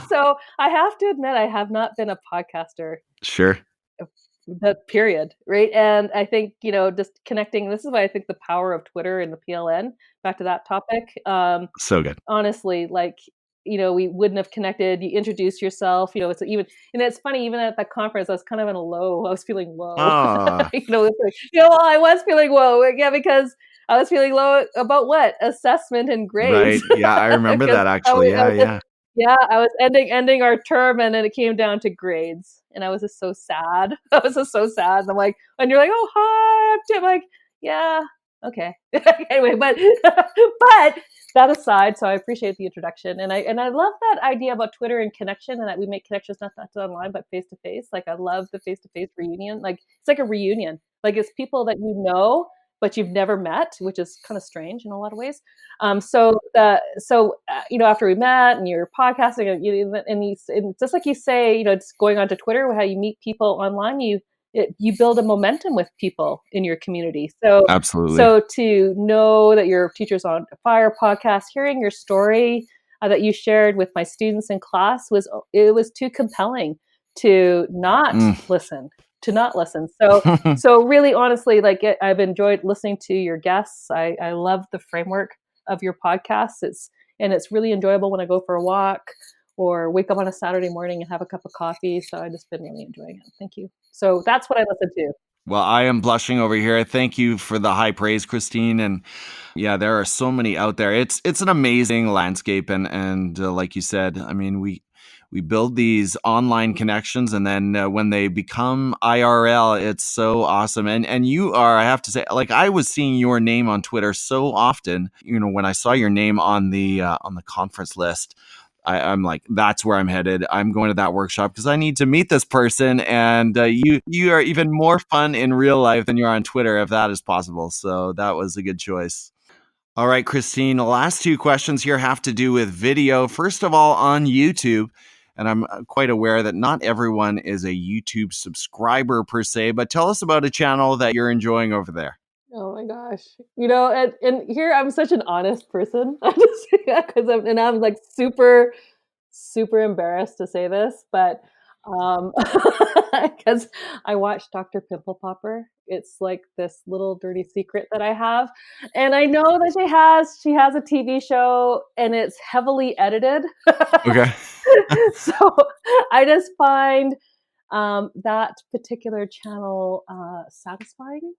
So I have to admit, I have not been a podcaster. Sure. The period, right? And I think just connecting. This is why I think the power of Twitter and the PLN. Back to that topic. So good. Honestly, we wouldn't have connected. You introduce yourself. It's funny. Even at that conference, I was kind of in a low. I was feeling low. I was feeling low. Yeah, because I was feeling low about what? Assessment and grades. Right. Yeah, I remember that actually. Yeah. I was ending our term, and then it came down to grades, and I was just so sad. I was just so sad. And I'm like, and you're like, oh hi, I'm Tim. I'm like, yeah, okay. Anyway, but that aside, so I appreciate the introduction, and I love that idea about Twitter and connection, and that we make connections not online but face to face. Like I love the face to face reunion. Like it's like a reunion. Like it's people that you know but you've never met, which is kind of strange in a lot of ways. So after we met and you're podcasting, and just like you say, it's going onto Twitter, how you meet people online, you build a momentum with people in your community. So absolutely. So to know that your Teachers on Fire podcast, hearing your story that you shared with my students in class was too compelling to not listen. So really, honestly, I've enjoyed listening to your guests. I love the framework of your podcast. It's really enjoyable when I go for a walk or wake up on a Saturday morning and have a cup of coffee. So I've just been really enjoying it. Thank you. So that's what I listen to. Well, I am blushing over here. Thank you for the high praise, Christine. And yeah, there are so many out there. It's an amazing landscape. And like you said, I mean, we build these online connections, and then when they become IRL, it's so awesome. And you are, I have to say, like I was seeing your name on Twitter so often. When I saw your name on the conference list, I'm like, that's where I'm headed. I'm going to that workshop because I need to meet this person. And you are even more fun in real life than you are on Twitter, if that is possible. So that was a good choice. All right, Christine, the last two questions here have to do with video. First of all, on YouTube. And I'm quite aware that not everyone is a YouTube subscriber per se, but tell us about a channel that you're enjoying over there. Oh my gosh. And here I'm such an honest person. Because I'm like super, super embarrassed to say this, but because I watched Dr. Pimple Popper. It's like this little dirty secret that I have. And I know that she has a TV show and it's heavily edited. Okay. So I just find that particular channel satisfying.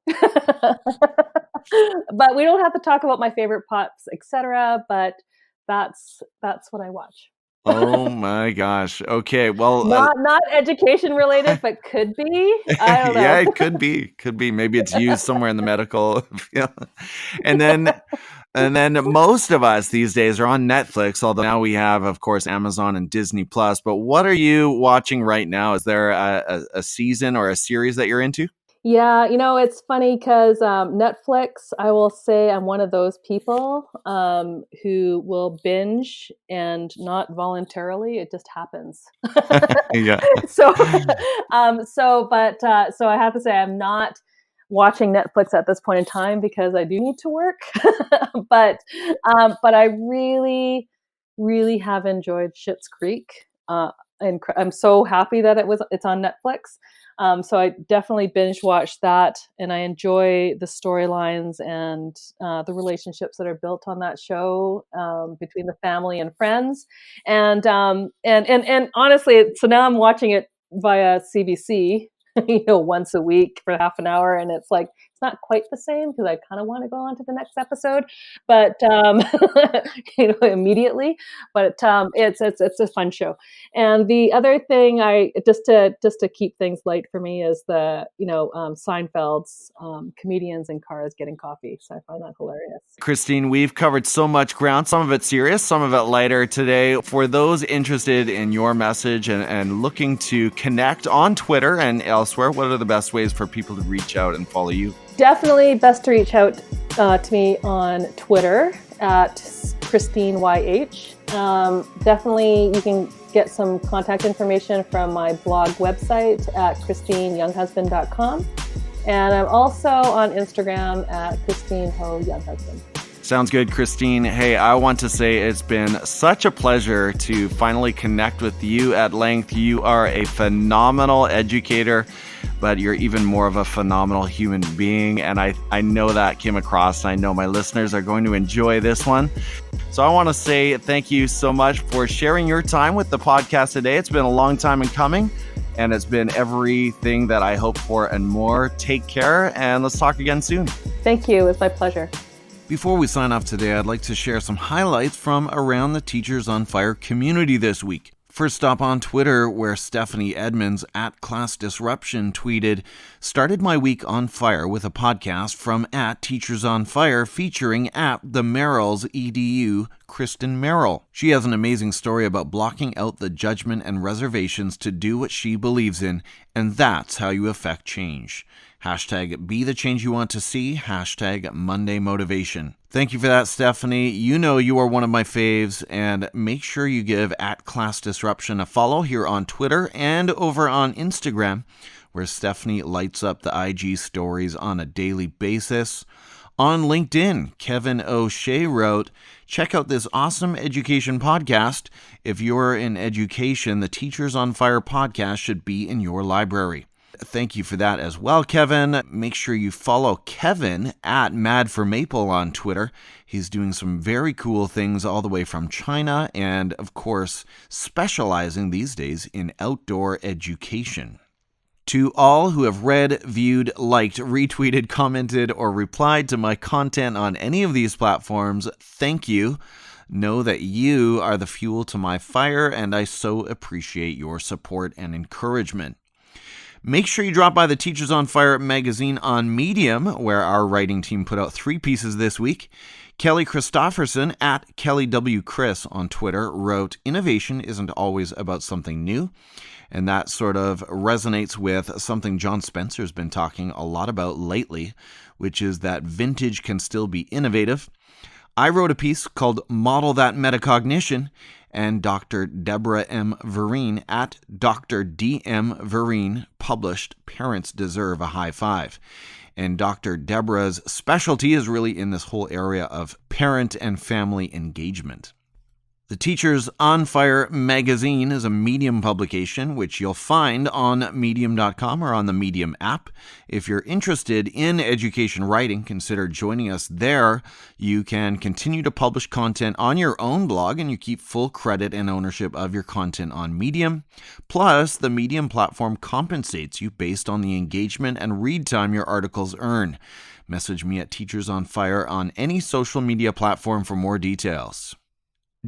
But we don't have to talk about my favorite pops, etc. But that's what I watch. Oh my gosh. Okay. Well, not education related, but could be. I don't know. Yeah, it could be. Could be. Maybe it's used somewhere in the medical field. And then most of us these days are on Netflix, although now we have, of course, Amazon and Disney Plus. But what are you watching right now? Is there a season or a series that you're into? Yeah, it's funny because Netflix, I will say I'm one of those people who will binge and not voluntarily. It just happens. Yeah. So I have to say I'm not watching Netflix at this point in time because I do need to work. but I really, really have enjoyed Schitts Creek. And I'm so happy that it's on Netflix. So I definitely binge watched that, and I enjoy the storylines and the relationships that are built on that show between the family and friends. And honestly, so now I'm watching it via CBC, once a week for half an hour, and it's like it's not quite the same because I kind of want to go on to the next episode, but immediately. But it's a fun show. And the other thing, just to keep things light for me, is the Seinfeld's comedians in cars getting coffee. So I find that hilarious. Christine, we've covered so much ground, some of it serious, some of it lighter today. For those interested in your message and looking to connect on Twitter and elsewhere, what are the best ways for people to reach out and follow you? Definitely best to reach out to me on Twitter at ChristineYH. Definitely you can get some contact information from my blog website at ChristineYounghusband.com. And I'm also on Instagram at ChristineHoYounghusband. Sounds good, Christine. Hey, I want to say it's been such a pleasure to finally connect with you at length. You are a phenomenal educator, but you're even more of a phenomenal human being. And I know that came across. I know my listeners are going to enjoy this one. So I want to say thank you so much for sharing your time with the podcast today. It's been a long time in coming, and it's been everything that I hoped for and more. Take care, and let's talk again soon. Thank you. It's my pleasure. Before we sign off today, I'd like to share some highlights from around the Teachers on Fire community this week. First stop on Twitter, where Stephanie Edmonds at Class Disruption tweeted, "Started my week on fire with a podcast from at Teachers on Fire featuring at the Merrill's EDU, Kristen Merrill. She has an amazing story about blocking out the judgment and reservations to do what she believes in, and that's how you affect change. Hashtag be the change you want to see. Hashtag Monday Motivation." Thank you for that, Stephanie. You know you are one of my faves, and make sure you give at Class Disruption a follow here on Twitter and over on Instagram, where Stephanie lights up the IG stories on a daily basis. On LinkedIn, Kevin O'Shea wrote, "Check out this awesome education podcast. If you're in education, the Teachers on Fire podcast should be in your library." Thank you for that as well, Kevin. Make sure you follow Kevin at Mad for Maple on Twitter. He's doing some very cool things all the way from China and, of course, specializing these days in outdoor education. To all who have read, viewed, liked, retweeted, commented, or replied to my content on any of these platforms, thank you. Know that you are the fuel to my fire, and I so appreciate your support and encouragement. Make sure you drop by the Teachers on Fire magazine on Medium, where our writing team put out 3 pieces this week. Kelly Christopherson at Kelly W. Chris on Twitter wrote, "Innovation isn't always about something new." And that sort of resonates with something John Spencer's been talking a lot about lately, which is that vintage can still be innovative. I wrote a piece called Model That Metacognition, and Dr. Deborah M. Vereen at Dr. D.M. Vereen published Parents Deserve a High Five. And Dr. Deborah's specialty is really in this whole area of parent and family engagement. The Teachers on Fire magazine is a Medium publication, which you'll find on medium.com or on the Medium app. If you're interested in education writing, consider joining us there. You can continue to publish content on your own blog, and you keep full credit and ownership of your content on Medium. Plus, the Medium platform compensates you based on the engagement and read time your articles earn. Message me at Teachers on Fire on any social media platform for more details.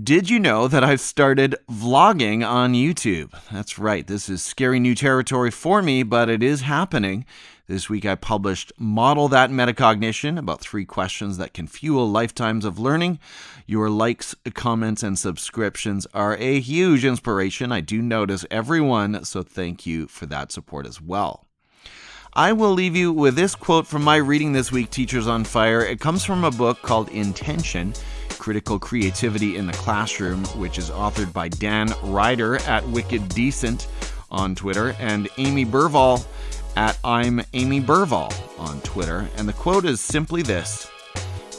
Did you know that I've started vlogging on YouTube? That's right, this is scary new territory for me, but it is happening. This week I published Model That Metacognition, about 3 questions that can fuel lifetimes of learning. Your likes, comments, and subscriptions are a huge inspiration. I do notice everyone, so thank you for that support as well. I will leave you with this quote from my reading this week, Teachers on Fire. It comes from a book called Intention, Critical Creativity in the Classroom, which is authored by Dan Ryder at Wicked Decent on Twitter and Amy Burvall at I'm Amy Burvall on Twitter, and the quote is simply this: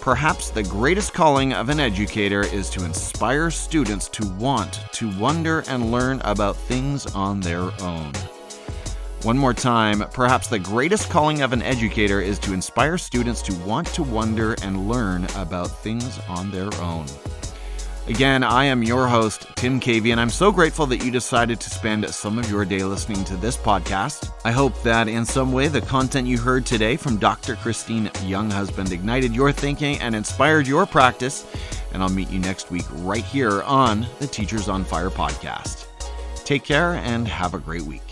"Perhaps the greatest calling of an educator is to inspire students to want to wonder and learn about things on their own." One more time, perhaps the greatest calling of an educator is to inspire students to want to wonder and learn about things on their own. Again, I am your host, Tim Cavey, and I'm so grateful that you decided to spend some of your day listening to this podcast. I hope that in some way the content you heard today from Dr. Christine Younghusband ignited your thinking and inspired your practice, and I'll meet you next week right here on the Teachers on Fire podcast. Take care and have a great week.